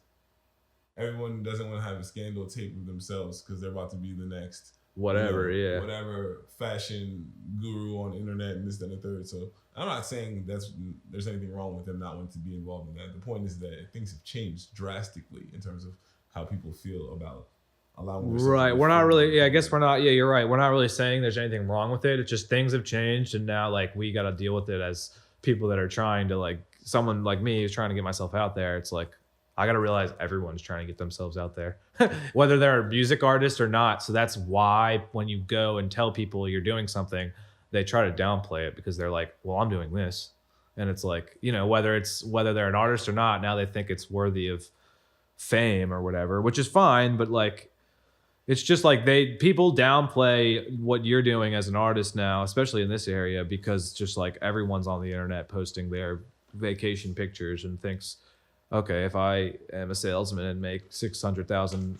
everyone doesn't want to have a scandal tape of themselves because they're about to be the next Whatever, yeah. whatever fashion guru on the internet and this, that, and the third. So I'm not saying there's anything wrong with them not wanting to be involved in that. The point is that things have changed drastically in terms of how people feel about allowing themselves Right. to be We're not filmed. really, I guess we're not, yeah, you're right. We're not really saying there's anything wrong with it. It's just things have changed and now like we got to deal with it as people that are trying to like, someone like me who's trying to get myself out there. It's like, I got to realize everyone's trying to get themselves out there, whether they're a music artist or not. So that's why when you go and tell people you're doing something, they try to downplay it because they're like, well, I'm doing this. And it's like, you know, whether they're an artist or not, now they think it's worthy of fame or whatever, which is fine. But like, it's just like people downplay what you're doing as an artist now, especially in this area, because just like everyone's on the internet posting their vacation pictures and thinks, okay, if I am a salesman and make 600,000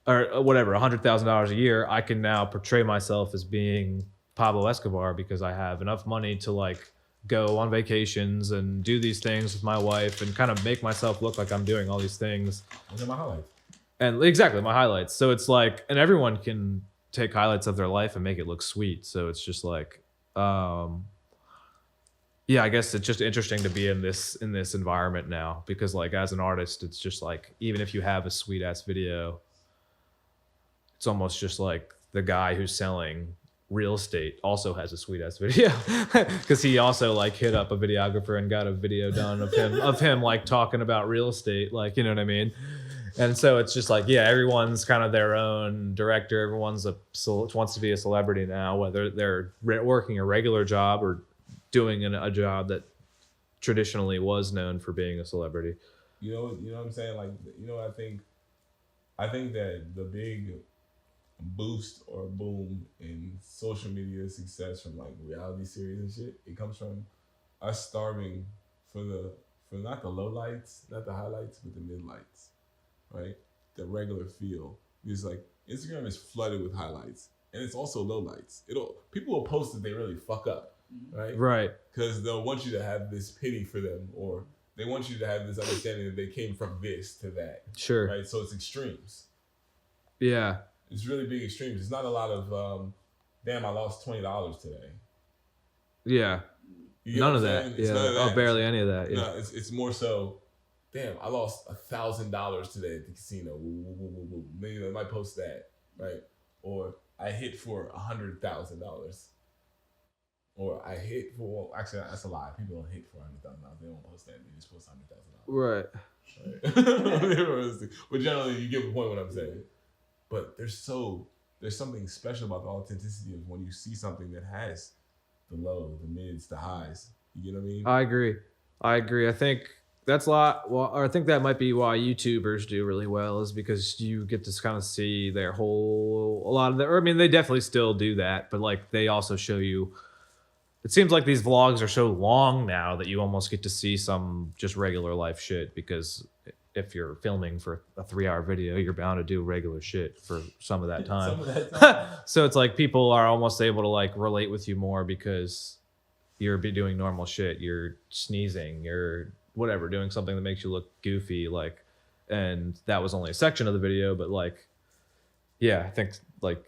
or whatever, $100,000 a year, I can now portray myself as being Pablo Escobar because I have enough money to like go on vacations and do these things with my wife and kind of make myself look like I'm doing all these things. Those are my highlights. And exactly, my highlights. So it's like, and everyone can take highlights of their life and make it look sweet. So it's just like, yeah, I guess it's just interesting to be in this environment now because like as an artist, it's just like, even if you have a sweet ass video, it's almost just like the guy who's selling real estate also has a sweet ass video because he also like hit up a videographer and got a video done of him like talking about real estate, like, you know what I mean? And so it's just like, yeah, everyone's kind of their own director. Everyone's wants to be a celebrity now, whether they're working a regular job or doing a job that traditionally was known for being a celebrity. You know what I'm saying? Like, you know, I think that the big boost or boom in social media success from like reality series and shit, it comes from us starving for not the lowlights, not the highlights, but the midlights, right? The regular feel. Because like Instagram is flooded with highlights and it's also lowlights. People will post that they really fuck up. Right. Because they'll want you to have this pity for them, or they want you to have this understanding that they came from this to that. Sure. Right. So it's extremes. Yeah. It's really big extremes. It's not a lot of, damn, I lost $20 today. Yeah. None of that. Yeah. None of that. Oh, barely any of that. Yeah. No, it's more so, damn, I lost $1,000 today at the casino. Woo, woo, woo, woo. Maybe they might post that, right? Or I hit for $100,000. Or I hit for, well, actually, that's a lie. People don't hit for $100,000. They don't post that. They just post $100,000. Right. But generally, you get the point what I'm saying. But there's something special about the authenticity of when you see something that has the low, the mids, the highs. You get what I mean? I agree. I think that's a lot. Well, I think that might be why YouTubers do really well, is because you get to kind of see their a lot of their, I mean, they definitely still do that, but like they also show you. It seems like these vlogs are so long now that you almost get to see some just regular life shit, because if you're filming for a 3-hour video, you're bound to do regular shit for some of that time. So it's like people are almost able to like relate with you more because you're doing normal shit. You're sneezing, you're whatever, doing something that makes you look goofy, like, and that was only a section of the video, but like, yeah, I think like,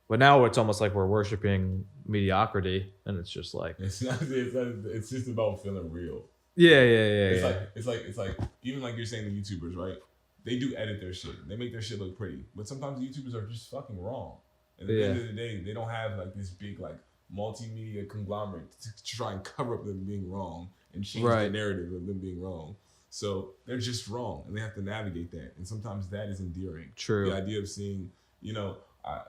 but now it's almost like we're worshiping mediocrity, and it's just like it's just about feeling real. Yeah. It's like even like you're saying the YouTubers, right? They do edit their shit. They make their shit look pretty, but sometimes the YouTubers are just fucking wrong. And at the end of the day, they don't have like this big like multimedia conglomerate to try and cover up them being wrong and change the narrative of them being wrong. So they're just wrong, and they have to navigate that. And sometimes that is endearing. True. The idea of seeing, I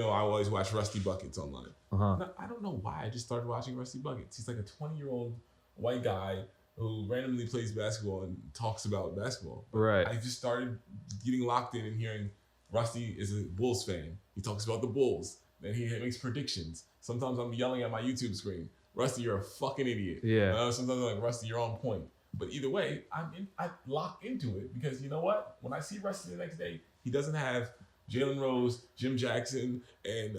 always watch Rusty Buckets online. Uh-huh. I don't know why I just started watching Rusty Buckets. He's like a 20-year-old white guy who randomly plays basketball and talks about basketball. Right. I just started getting locked in and hearing Rusty is a Bulls fan. He talks about the Bulls. Then he makes predictions. Sometimes I'm yelling at my YouTube screen, Rusty, you're a fucking idiot. Yeah. Sometimes I'm like, Rusty, you're on point. But either way, I lock into it because you know what? When I see Rusty the next day, he doesn't have Jalen Rose, Jim Jackson, and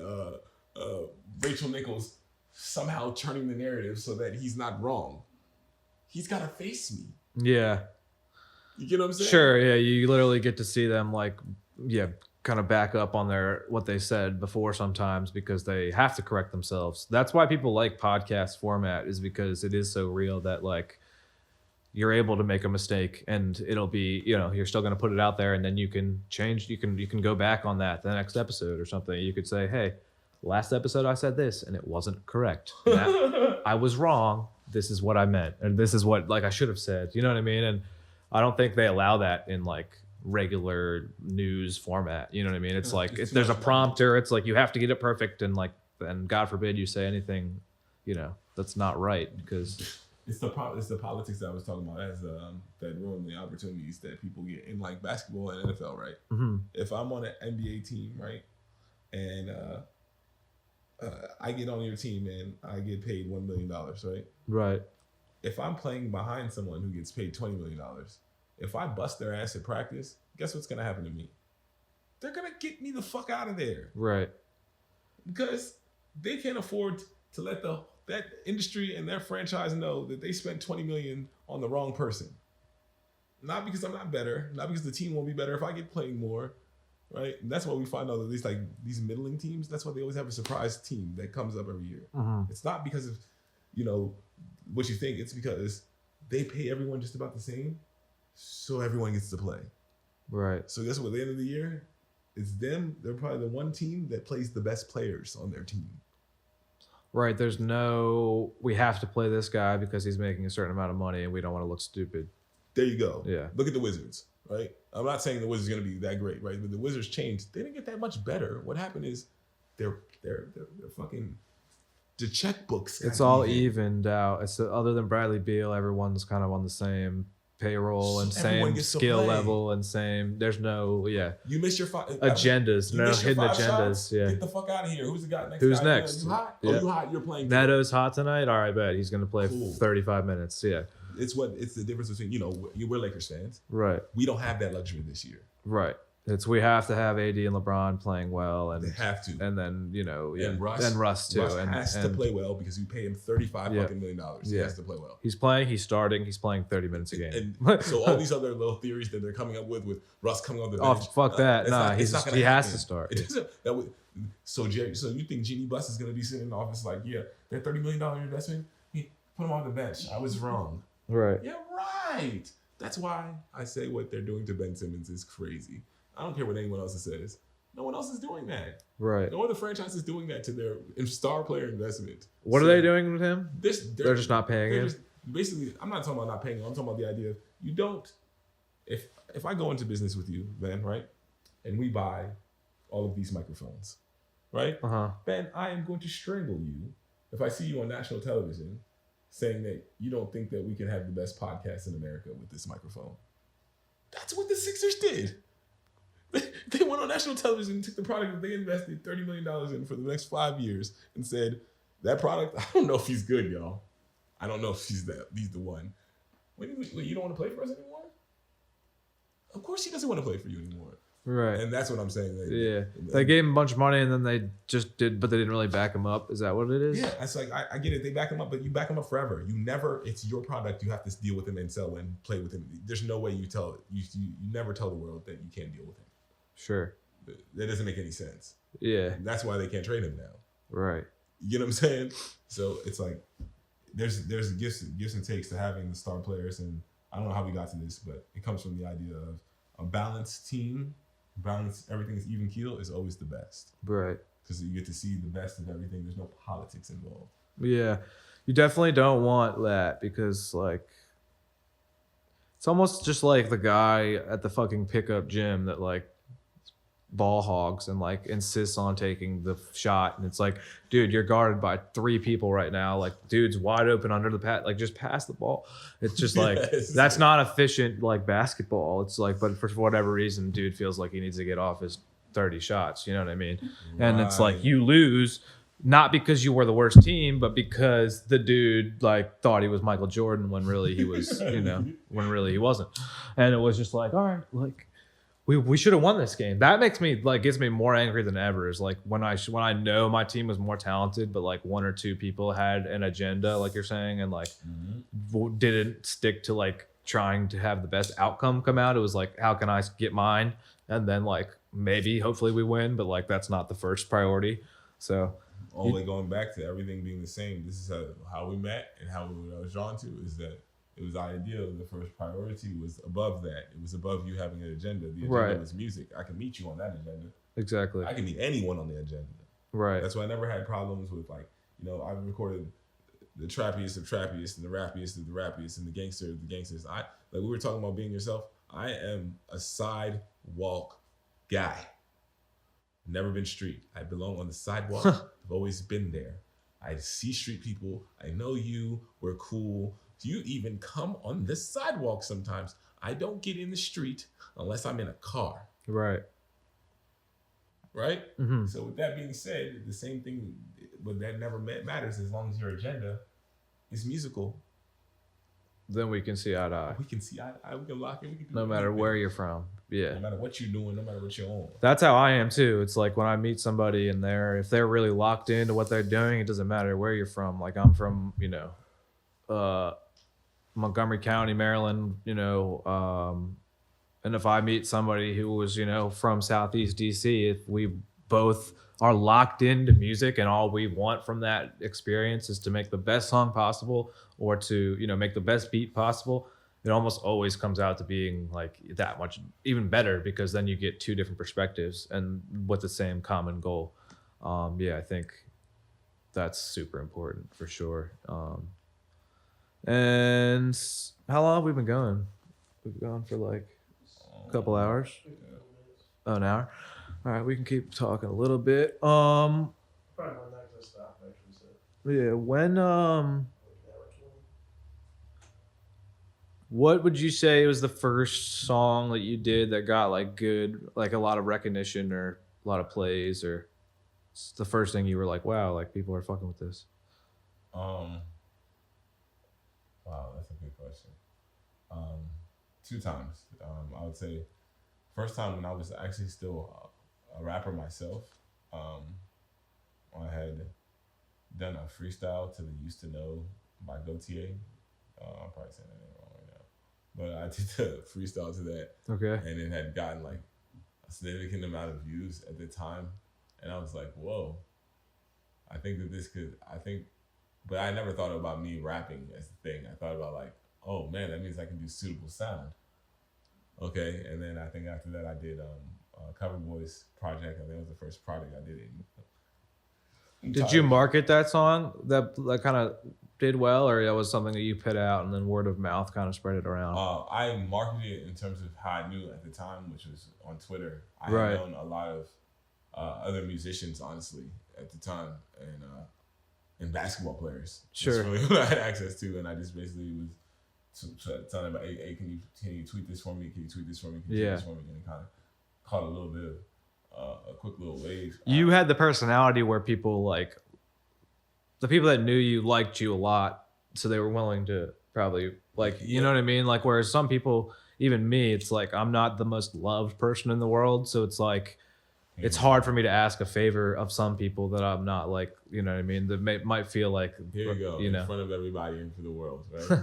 Rachel Nichols somehow turning the narrative so that he's not wrong. He's got to face me. Yeah. You get what I'm saying? Sure. Yeah. You literally get to see them like, kind of back up on what they said before sometimes, because they have to correct themselves. That's why people like podcast format, is because it is so real that like you're able to make a mistake and it'll be, you're still going to put it out there, and then you can change. You can go back on that the next episode or something. You could say, hey, last episode I said this and it wasn't correct. I was wrong. This is what I meant. And this is what like I should have said. You know what I mean? And I don't think they allow that in like regular news format. You know what I mean? It's like it's if too there's a much money. prompter, it's like you have to get it perfect, and like, and God forbid you say anything, that's not right because It's the politics that I was talking about as that ruin the opportunities that people get in like basketball and NFL, right? mm-hmm. If I'm on an NBA team, right, and I get on your team and I get paid $1 million, right? Right. If I'm playing behind someone who gets paid $20 million, if I bust their ass at practice, guess what's gonna happen to me? They're gonna get me the fuck out of there Right. because they can't afford to let that industry and their franchise know that they spent $20 million on the wrong person. Not because I'm not better, not because the team won't be better if I get playing more, right? And that's why we find out that these middling teams, that's why they always have a surprise team that comes up every year. Mm-hmm. It's not because of, what you think. It's because they pay everyone just about the same, so everyone gets to play. Right. So guess what? At the end of the year, it's them. They're probably the one team that plays the best players on their team. Right. There's no, we have to play this guy because he's making a certain amount of money and we don't want to look stupid. There you go. Yeah. Look at the Wizards, right? I'm not saying the Wizards are going to be that great, right? But the Wizards changed. They didn't get that much better. What happened is they're fucking the checkbooks. It's all evened out. It's other than Bradley Beal, everyone's kind of on the same payroll and Everyone same gets to skill play. level and same. There's no You missed your agendas, you no missed your hidden 5 agendas. shots? Yeah. Get the fuck out of here. Who's the guy next? Who's guy? next? You hot? Yeah. Oh, you hot? You're playing. Neto's hot tonight. All right, bet he's gonna play Cool. 35 minutes. Yeah. It's the difference between we're Lakers fans. Right. We don't have that luxury this year. Right. We have to have AD and LeBron playing well, and They have to. and then And Russ too. Russ and has to play well because you pay him $35 Yeah. fucking million. He Yeah. has to play well. He's playing. He's starting. He's playing 30 minutes a game. And so all these other little theories that they're coming up with Russ coming off the Oh, bench. fuck that. it's Nah, not- it's not gonna he has happen. to start. It doesn't- so you think Jeannie Buss is going to be sitting in the office like, yeah, that $30 million investment, put him on the bench. I was wrong. Right. Yeah, right. That's why I say what they're doing to Ben Simmons is crazy. I don't care what anyone else says. No one else is doing that. Right. No other franchise is doing that to their star player investment. What are they doing with him? They're just not paying him? Basically, I'm not talking about not paying him. I'm talking about the idea of you don't. If I go into business with you, Ben, right, and we buy all of these microphones, right, Ben, I am going to strangle you if I see you on national television saying that you don't think that we can have the best podcast in America with this microphone. That's what the Sixers did. They went on national television and took the product that they invested $30 million in for the next 5 years and said, that product, I don't know if he's good, y'all. I don't know if he's the one. Wait, you don't want to play for us anymore? Of course he doesn't want to play for you anymore. Right. And that's what I'm saying. They gave him a bunch of money and then they just did, but they didn't really back him up. Is that what it is? Yeah, it's like, I get it. They back him up, but you back him up forever. It's your product. You have to deal with him and sell and play with him. There's no way you never tell the world that you can't deal with him. Sure. That doesn't make any sense. Yeah. And that's why they can't trade him now. Right. You know what I'm saying? So it's like there's gifts and takes to having the star players, and I don't know how we got to this, but it comes from the idea of a balanced team, everything is even keel is always the best. Right. Because you get to see the best of everything. There's no politics involved. Yeah. You definitely don't want that because like it's almost just like the guy at the fucking pickup gym that like ball hogs and like insists on taking the shot, and it's like, dude, you're guarded by 3 people right now, like dude's wide open under the pat, like just pass the ball. It's just like Yes. That's not efficient like basketball. It's like, but for whatever reason dude feels like he needs to get off his 30 shots, you know what I mean? And it's like you lose not because you were the worst team, but because the dude like thought he was Michael Jordan when really he was, when really he wasn't. And it was just like, all right, like we should have won this game. That makes me gets me more angry than ever. Is like when I know my team was more talented, but like 1 or 2 people had an agenda, like you're saying, and like didn't stick to like trying to have the best outcome come out. It was like, how can I get mine? And then like maybe hopefully we win, but like that's not the first priority. So only going back to everything being the same. This is how we met and how we was drawn to is that it was ideal. The first priority was above that. It was above you having an agenda. The agenda was music. I can meet you on that agenda. Exactly. I can meet anyone on the agenda. Right. That's why I never had problems with I've recorded the trappiest of trappiest and the rappiest of the rappiest and the gangster of the gangsters. Like we were talking about being yourself. I am a sidewalk guy. Never been street. I belong on the sidewalk. I've always been there. I see street people. I know you. We're cool. You even come on the sidewalk sometimes. I don't get in the street unless I'm in a car. Right. Right? Mm-hmm. So with that being said, the same thing, but that never matters as long as your agenda is musical. Then we can see eye to eye. We can see eye to eye. We can lock in. We can do No matter anything. where you're from. Yeah. No matter what you're doing, no matter what you're on. That's how I am too. It's like when I meet somebody and if they're really locked into what they're doing, it doesn't matter where you're from. Like I'm from, Montgomery County, Maryland, and if I meet somebody who was, from Southeast DC, if we both are locked into music and all we want from that experience is to make the best song possible or to, make the best beat possible, it almost always comes out to being like that much even better because then you get two different perspectives and with the same common goal. I think that's super important for sure. And how long have we been going? We've been going for like a couple hours. Oh, an hour. All right, we can keep talking a little bit. Probably not gonna stop actually. So. Yeah, when what would you say was the first song that you did that got like good, like a lot of recognition or a lot of plays, or it's the first thing you were like, wow, like people are fucking with this? Wow, that's a good question. 2 times. I would say first time when I was actually still a rapper myself. I had done a freestyle to the Used to Know by Gautier. I'm probably saying that name wrong right now. But I did the freestyle to that. Okay. And it had gotten like a significant amount of views at the time. And I was like, whoa, I think that this could, but I never thought about me rapping as the thing. I thought about like, oh man, that means I can do suitable sound. Okay, and then I think after that I did Cover Boys project. I think it was the first project I did. Did you market that song that kind of did well, or that was something that you put out and then word of mouth kind of spread it around? I marketed it in terms of how I knew at the time, which was on Twitter. I Right. had known a lot of other musicians, honestly, at the time, and basketball players. Sure. That's really what I had access to, and I just basically was telling them, hey, can you tweet this for me? Can you tweet this for me? Can you tweet this for me? And it kind of caught a little bit of a quick little wave. You had the personality where people like the people that knew you liked you a lot, so they were willing to probably like, you know what I mean? Like, whereas some people, even me, it's like I'm not the most loved person in the world, so it's like it's hard for me to ask a favor of some people that I'm not like, you know what I mean? That might feel like, Here you go, you know, in front of everybody and for the world, right?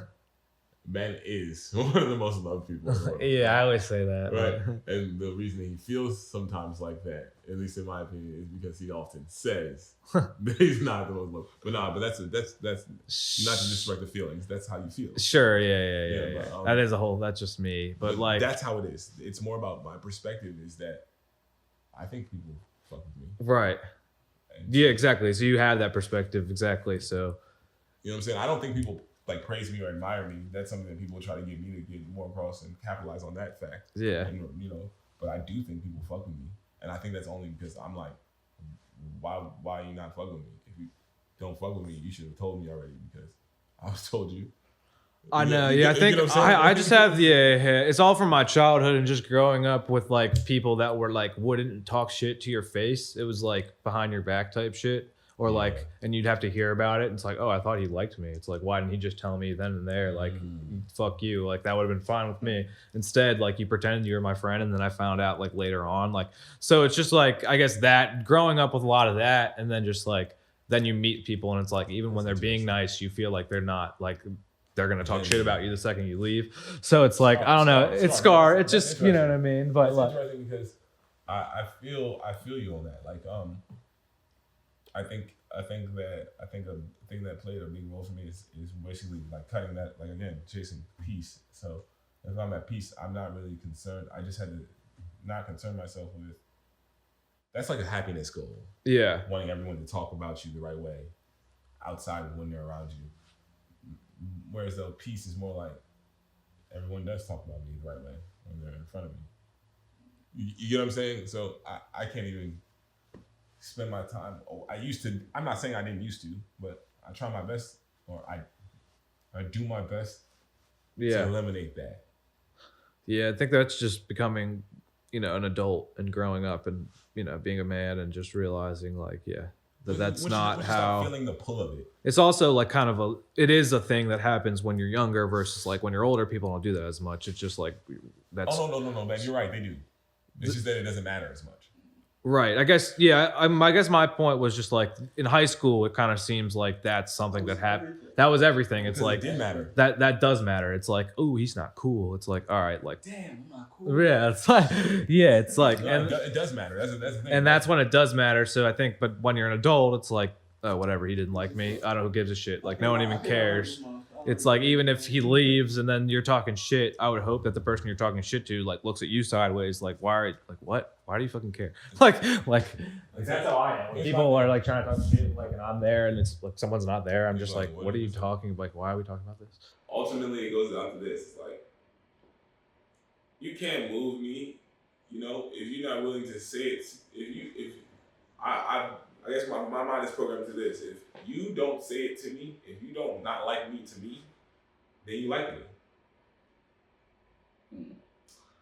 Ben is one of the most loved people in the world. Yeah, I always say that. Right. And the reason he feels sometimes like that, at least in my opinion, is because he often says that he's not the most loved. But that's not to disrespect the feelings. That's how you feel. Sure, yeah. But, That is a whole. That's just me. But like, that's how it is. It's more about my perspective. Is that I think people fuck with me. right? And Yeah, exactly. So you have that perspective, exactly. So you know what I'm saying? I don't think people like praise me or admire me. That's something that people try to get me to get more across and capitalize on that fact. yeah, And, but I do think people fuck with me, and I think that's only because I'm like, why are you not fucking with me? If you don't fuck with me, you should have told me already because I was told you. I know. You I get think what I'm saying? I just have it's all from my childhood and just growing up with like people that were like wouldn't talk shit to your face. It was like behind your back type shit, or like, and you'd have to hear about it. And it's like, oh, I thought he liked me. It's like, why didn't he just tell me then and there? Like, fuck you. Like that would have been fine with me. Instead, like you pretended you were my friend, and then I found out like later on. Like, so it's just like I guess that growing up with a lot of that, and then just like then you meet people, and it's like even when they're being nice, you feel like they're not like. They're gonna talk shit about you the second you leave. So it's like I don't know. It's Scar. It's just you know what I mean. But it's like, interesting because I feel you on that. Like I think a thing that played a big role for me is basically like cutting that, like again, chasing peace. So if I'm at peace, I'm not really concerned. I just had to not concern myself with. That's like a happiness goal. yeah, Wanting everyone to talk about you the right way, outside of when they're around you. Whereas though peace is more like everyone does talk about me the right way when they're in front of me. You get what I'm saying? So I can't even spend my time. Oh, I used to. I'm not saying I didn't used to, but I try my best, or I do my best to eliminate that. Yeah, I think that's just becoming, an adult and growing up and, being a man and just realizing like, that's not how. Stop feeling the pull of it. It's also like it is a thing that happens when you're younger versus like when you're older. People don't do that as much. It's just like that's. Oh no, man, you're right. They do. It's just that it doesn't matter as much. Right. I guess. Yeah. I guess my point was just like in high school, it kind of seems like that's something that happened. That was everything. It's like it did matter. That does matter. It's like, oh, he's not cool. It's like, all right, like, damn, I'm not cool. Yeah. It's like, it's like, and it does matter. That's the thing. And that's when it does matter. So I think, but when you're an adult, it's like, oh, whatever. He didn't like me. I don't know who gives a shit. Like, no one even cares. It's like, even if he leaves and then you're talking shit, I would hope that the person you're talking shit to like looks at you sideways, like, what? Why do you fucking care? Like that's how I am. When people are like trying to talk shit, like, and I'm there, and it's like someone's not there. I'm just like, what are you talking? Like, why are we talking about this? Ultimately, it goes down to this: it's like, you can't move me, if you're not willing to say it. I guess my mind is programmed to this: if you don't say it to me, if you don't not like me to me, then you like me.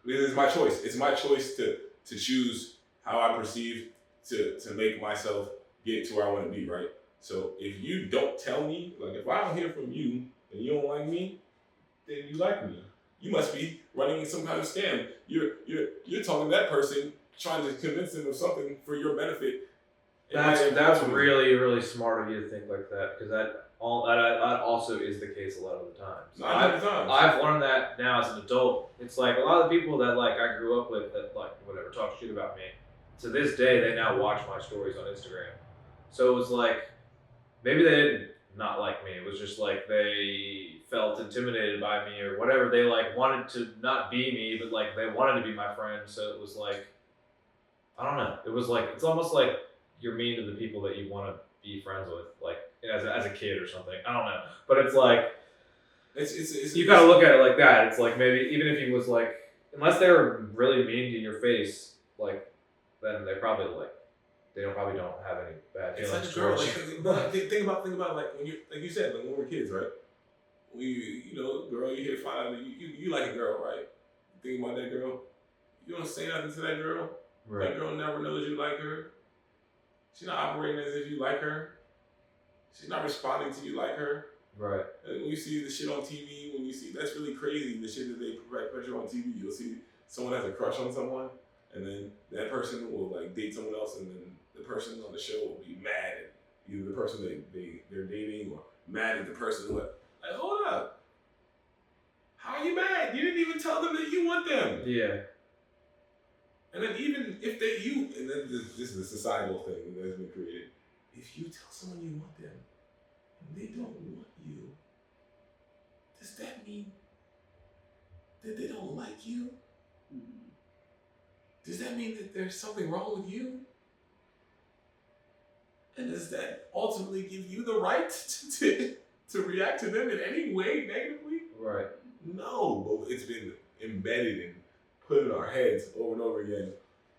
Because it's my choice. It's my choice to choose how I perceive to make myself get to where I want to be, right? So if you don't tell me, like if I don't hear from you and you don't like me, then you like me. You must be running some kind of scam. You're talking to that person, trying to convince them of something for your benefit. That's really, really smart of you to think like that, because that also is the case a lot of the times. I've learned that now as an adult. It's like a lot of the people that like I grew up with that like whatever talk shit about me. To this day, they now watch my stories on Instagram. So it was like maybe they didn't not like me. It was just like they felt intimidated by me or whatever. They like wanted to not be me, but like they wanted to be my friend. So it was like I don't know. It was like it's almost like you're mean to the people that you want to be friends with, like as a kid or something. I don't know, but it's like it's you gotta look at it like that. It's like maybe even if he was like, unless they were really mean to your face, like then they probably like they probably don't have any bad feelings. It's like a girl. Like, think about like when you like you said like when we were kids, right? Girl, you hit five, you like a girl, right? Think about that girl. You don't say nothing to that girl. Right. That girl never knows you like her. She's not operating as if you like her. She's not responding to you like her. Right. And when you see the shit on TV, that's really crazy, the shit that they perpetuate on TV. You'll see someone has a crush on someone, and then that person will like date someone else, and then the person on the show will be mad at either the person they're dating or mad at the person who like, hold up. How are you mad? You didn't even tell them that you want them. Yeah. And then even if and then this is a societal thing that has been created. If you tell someone you want them and they don't want you, does that mean that they don't like you? Does that mean that there's something wrong with you? And does that ultimately give you the right to react to them in any way negatively? Right. No, but it's been embedded and put in our heads over and over again.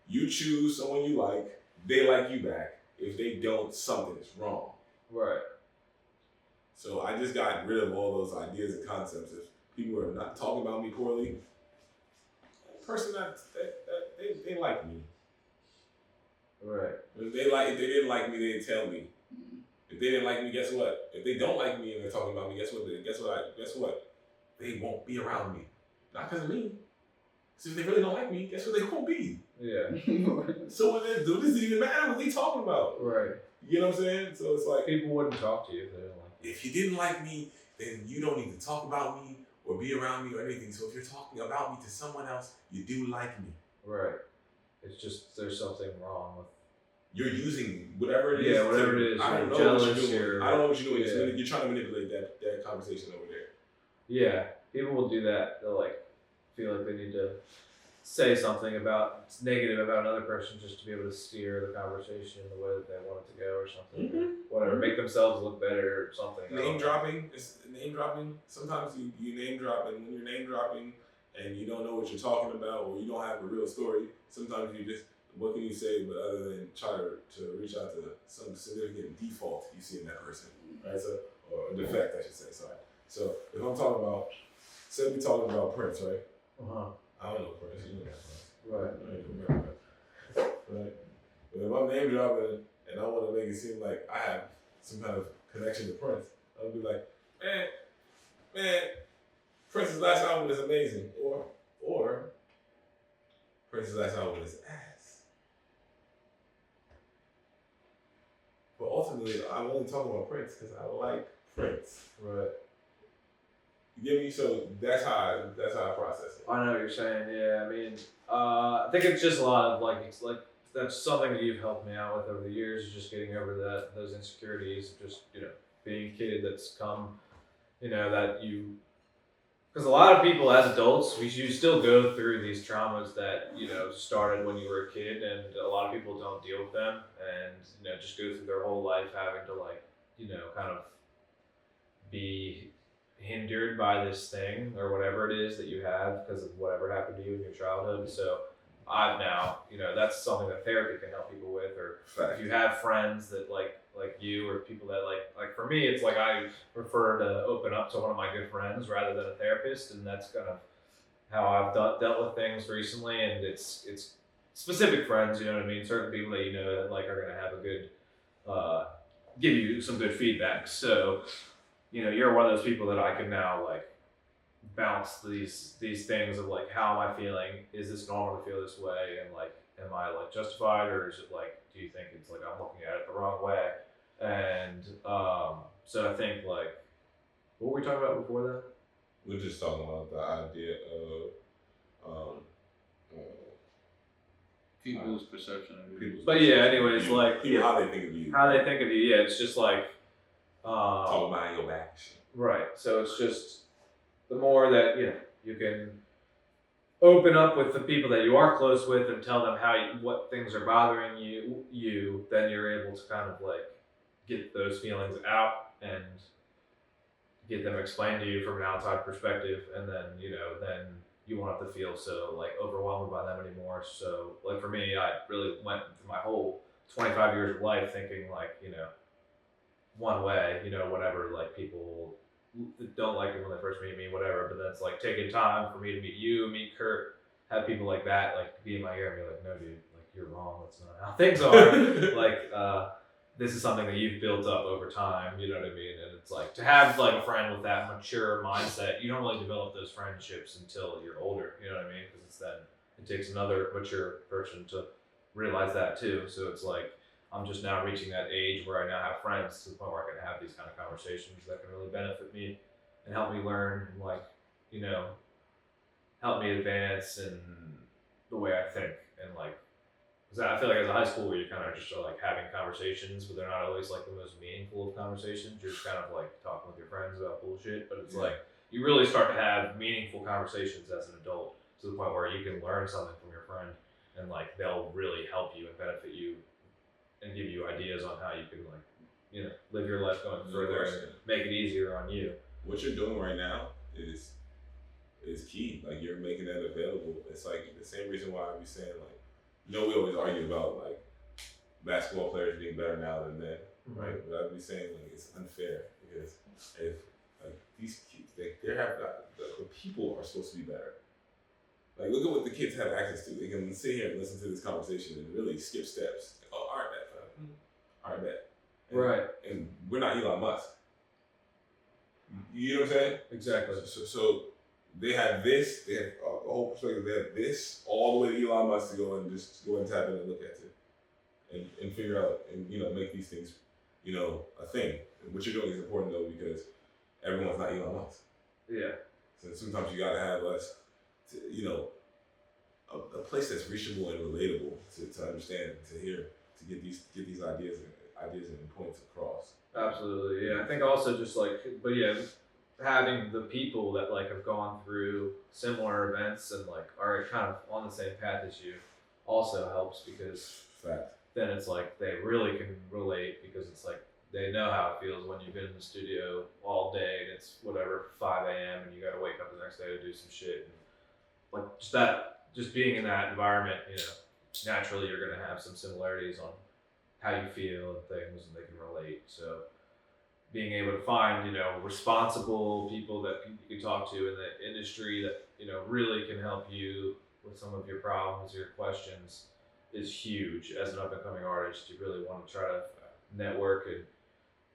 You choose someone you like, they like you back. If they don't, something is wrong. Right. So I just got rid of all those ideas and concepts. If people are not talking about me poorly, the person they like me. Right. If they didn't like me, they'd tell me. If they didn't like me, guess what? If they don't like me and they're talking about me, guess what? They won't be around me. Not because of me. So if they really don't like me, guess what they won't be? Yeah. So what they do, this doesn't even matter what they talking about. Right. You know what I'm saying? So it's like people wouldn't talk to you if they didn't like you. If you didn't like me, then you don't need to talk about me or be around me or anything. So if you're talking about me to someone else, you do like me. Right. It's just there's something wrong with you're using whatever it is. Yeah, whatever it is. I don't know what you're doing. I don't know what you're doing. Yeah. You're trying to manipulate that conversation over there. Yeah. People will do that. They'll like feel like they need to say something negative about another person just to be able to steer the conversation in the way that they want it to go or something. Mm-hmm. Or whatever. Make themselves look better or something. Name dropping. It's name dropping. Sometimes you name drop, and when you're name dropping and you don't know what you're talking about or you don't have a real story, sometimes you just, what can you say but other than try to reach out to some significant default you see in that person, right? So, or a defect, I should say, sorry. So if I'm talking about, say we're talking about Prince, right? I don't know Prince, you know that Prince. Right. I ain't know Prince. Right? But if I'm name dropping and I want to make it seem like I have some kind of connection to Prince, I'll be like, man, Prince's last album is amazing. Or Prince's last album is ass. But ultimately, I'm only talking about Prince because I like Prince. Right. You get me? So that's how I process it. I know what you're saying. Yeah, I mean, I think it's just a lot of it's like that's something that you've helped me out with over the years, is just getting over those insecurities, just being a kid that's come, that you, because a lot of people as adults, you still go through these traumas that started when you were a kid, and a lot of people don't deal with them, and just go through their whole life having to kind of be hindered by this thing or whatever it is that you have because of whatever happened to you in your childhood. So I've now, that's something that therapy can help people with, or Fact. if you have friends that like you, or people that like for me, it's like I prefer to open up to one of my good friends rather than a therapist, and that's kind of how I've dealt with things recently. And it's specific friends, you know what I mean? Certain people that that are gonna have a good, give you some good feedback. So you're one of those people that I can now bounce these things of how am I feeling? Is this normal to feel this way? And am I justified, or is it do you think it's I'm looking at it the wrong way? And so I think what were we talking about before that? We're just talking about the idea of people's perception of you. But yeah, anyways, how they think of you. How they think of you, yeah, it's just talk behind your back. Right. So it's just the more that you can open up with the people that you are close with and tell them what things are bothering you, then you're able to kind of get those feelings out and get them explained to you from an outside perspective, and then then you won't have to feel so overwhelmed by them anymore. So for me, I really went through my whole 25 years of life thinking one way, whatever, people don't like it when they first meet me, whatever, but then it's taking time for me to meet you, meet Kurt, have people like that, be in my ear and be like, no dude, you're wrong, that's not how things are. This is something that you've built up over time, you know what I mean? And it's to have a friend with that mature mindset, you don't really develop those friendships until you're older, you know what I mean? Because it takes another mature person to realize that too. So it's I'm just now reaching that age where I now have friends to the point where I can have these kind of conversations that can really benefit me and help me learn, help me advance in the way I think. And because I feel as a high schooler, you're kind of just having conversations, but they're not always the most meaningful of conversations. You're just kind of talking with your friends about bullshit, but it's you really start to have meaningful conversations as an adult to the point where you can learn something from your friend, and they'll really help you and benefit you and give you ideas on how you can live your life going further and make it easier on you. What you're doing right now is key. You're making that available. It's the same reason why I be saying we always argue about basketball players being better now than then, right? But I'd be saying it's unfair because if these kids, they have the people are supposed to be better. Look at what the kids have access to. They can sit here and listen to this conversation and really skip steps. Oh, all right, bet. Right. And we're not Elon Musk. You know what I'm saying? Exactly. So they have this. They have a whole perspective. They have this all the way to Elon Musk to go and tap in and look at it, and figure out and make these things a thing. And what you're doing is important though because everyone's not Elon Musk. Yeah. So sometimes you gotta have us, a place that's reachable and relatable to understand, to hear, to get these ideas and points across. Absolutely, yeah. I think also just but yeah, having the people that have gone through similar events and are kind of on the same path as you also helps because Fact. then it's they really can relate because it's they know how it feels when you've been in the studio all day and it's whatever 5 a.m. and you got to wake up the next day to do some shit. And like just being in that environment, naturally you're gonna have some similarities on how you feel and things, and they can relate. So being able to find responsible people that you can talk to in the industry that really can help you with some of your problems, your questions, is huge. As an up and coming artist, you really want to try to network and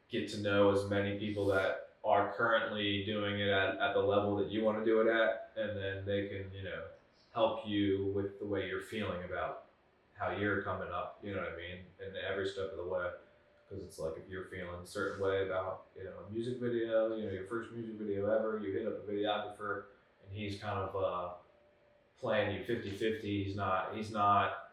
get to know as many people that are currently doing it at the level that you want to do it at, and then they can help you with the way you're feeling about how you're coming up, you know what I mean, in every step of the way. Because it's like, if you're feeling a certain way about a music video, your first music video ever, you hit up a videographer and he's kind of playing you 50-50. He's not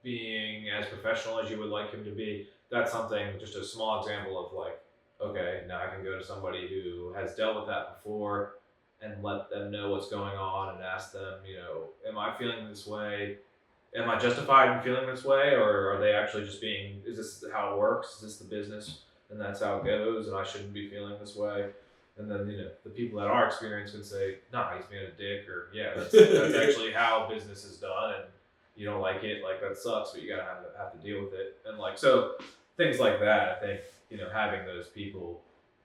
being as professional as you would like him to be. That's something, just a small example of like, okay, now I can go to somebody who has dealt with that before and let them know what's going on and ask them, am I feeling this way? Am I justified in feeling this way, or are they actually just being, is this how it works? Is this the business and that's how it goes and I shouldn't be feeling this way? And then, the people that are experienced can say, nah, he's being a dick, or yeah, that's actually how business is done, and you don't like it, like that sucks, but you gotta have to deal with it. And like, so things like that, I think, having those people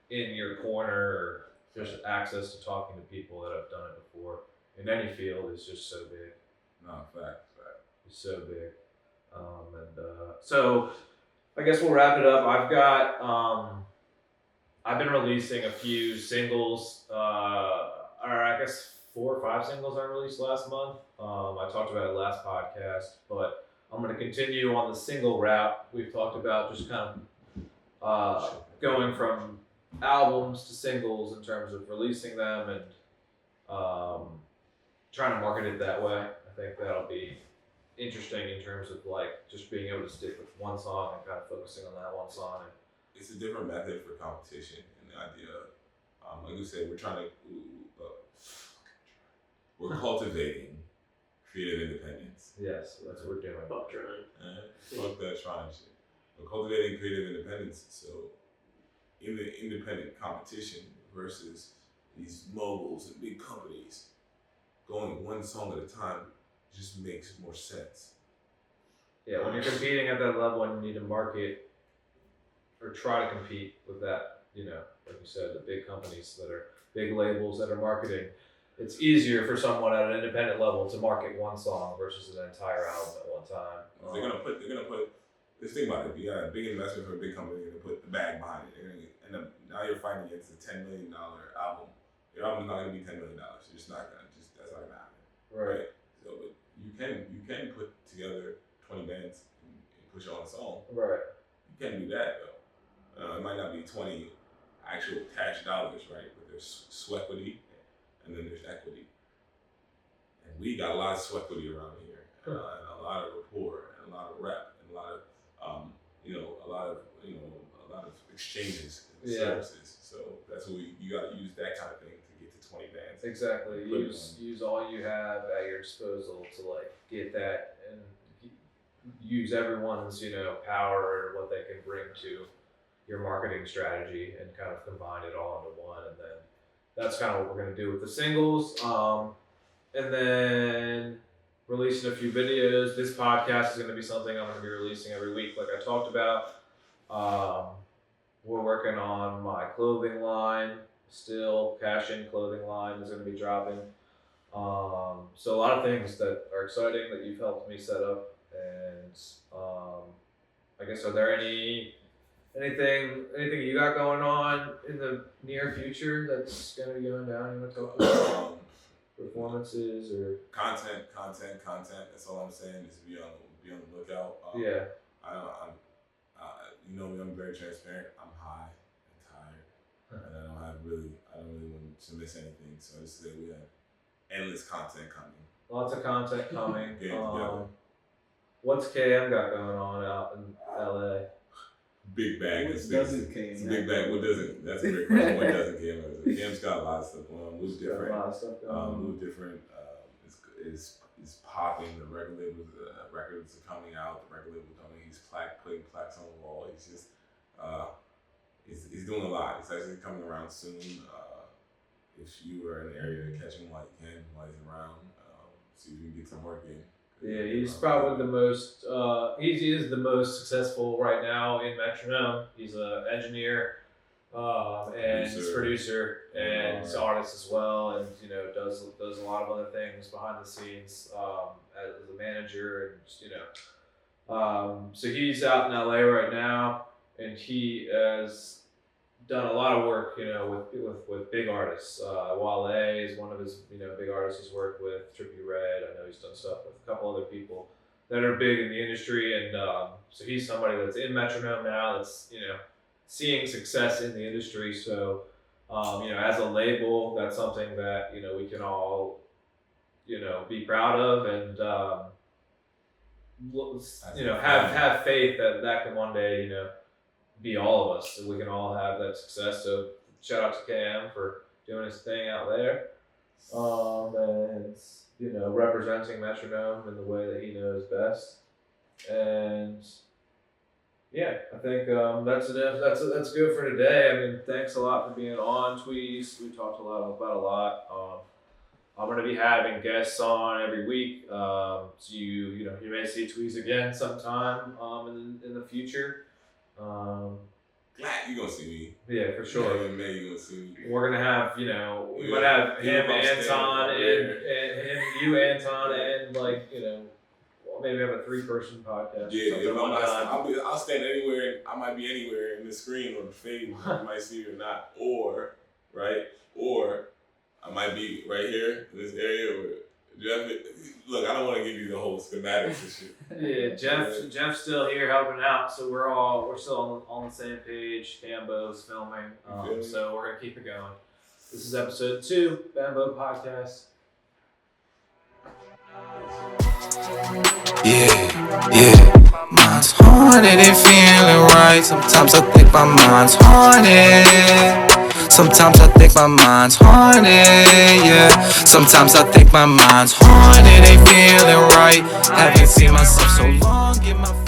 in your corner, or just access to talking to people that have done it before in any field is just so big. No, fact. It's so big. So I guess we'll wrap it up. I've been releasing a few singles, or I guess 4 or 5 singles I released last month. I talked about it last podcast, but I'm going to continue on the single route. We've talked about just kind of going from albums to singles in terms of releasing them and trying to market it that way. I think that'll be interesting in terms of like just being able to stick with one song and kind of focusing on that one song. And it's a different method for competition, and the idea, like we said, we're cultivating creative independence. yes, that's what we're doing. Fuck trying. Fuck that trying shit. We're cultivating creative independence. So in the independent competition versus these moguls and big companies, going one song at a time just makes more sense. Yeah, when you're competing at that level and you need to market or try to compete with that, like you said, the big companies that are big labels that are marketing, it's easier for someone at an independent level to market one song versus an entire album at one time. They're gonna put. Let's think about it. You got a big investment for a big company. They're gonna put the bag behind it. They're gonna end up. Now you're fighting against a $10 million album. Your album's not gonna be $10 million. You're just not gonna. That's not gonna happen. Right. So, but you can put together 20 bands and push on a song. Right. You can do that though. It might not be 20 actual cash dollars, right? But there's sweatquity, and then there's equity. And we got a lot of sweatquity around here, and a lot of rapport, and a lot of rep, and a lot of exchanges and services. So that's what you got to use that kind of thing to get to 20 bands. Exactly. Use all you have at your disposal to like get that, and use everyone's power and what they can bring to your marketing strategy, and kind of combine it all into one. And then that's kind of what we're gonna do with the singles. And then releasing a few videos. This podcast is gonna be something I'm gonna be releasing every week, like I talked about. We're working on my clothing line still. Cash In clothing line is going to be dropping. So a lot of things that are exciting that you've helped me set up. And I guess, are there anything you got going on in the near future that's going to be going down? You want to talk about performances or content? That's all I'm saying is be on the lookout. Yeah. I'm very transparent. I'm high and tired, and I don't really want to miss anything. So I just say we have endless content coming. Lots of content coming. Together. What's KM got going on out in LA? Big bag. What It's doesn't KM It's a big bag. What doesn't? That's a great question. What doesn't KM have? KM's got a lot of stuff going on. Lou's different. Got a lot of stuff going on. Lou's different. Is popping. The records are coming out. The record label coming. He's putting plaques on the wall. He's just he's doing a lot. He's actually coming around soon. If you are in the area, catch him while you can, while he's around. See if you can get some work in. Yeah, he's probably the most. He is the most successful right now in Metronome. He's an engineer, and he's producer, and he's an artist as well, and does a lot of other things behind the scenes as a manager, and so he's out in LA right now, and he has done a lot of work, with big artists. Wale is one of his, big artists he's worked with. Trippie Redd, I know he's done stuff with a couple other people that are big in the industry, and so he's somebody that's in Metronome now, that's seeing success in the industry. So, as a label, that's something that we can all, be proud of, and have faith that can one day, be all of us, so we can all have that success. So shout out to KM for doing his thing out there, and representing Metronome in the way that he knows best. And yeah, I think that's enough. That's good for today. I mean, thanks a lot for being on, Tweez. We talked about a lot. I'm going to be having guests on every week, so you may see Tweez again sometime in the future. Glad you're gonna see me. Yeah, for sure. Yeah, man, you're gonna see me. We're gonna have, we might have him, Anton, and him, you, Anton, and maybe have a 3-person podcast. Yeah, I'll stand anywhere. I might be anywhere in the screen or the fade. You might see it or not, or I might be right here in this area. Look, I don't want to give you the whole schematics and shit. Yeah, Jeff's still here helping out, so we're still on the same page. Bambo's filming, so we're gonna keep it going. This is episode 2, Bambo Podcast. Yeah, mine's haunted and feeling right. Sometimes I think my mind's haunted. Sometimes I think my mind's haunted, yeah. Sometimes I think my mind's haunted, ain't feeling right. Haven't seen myself so long, get my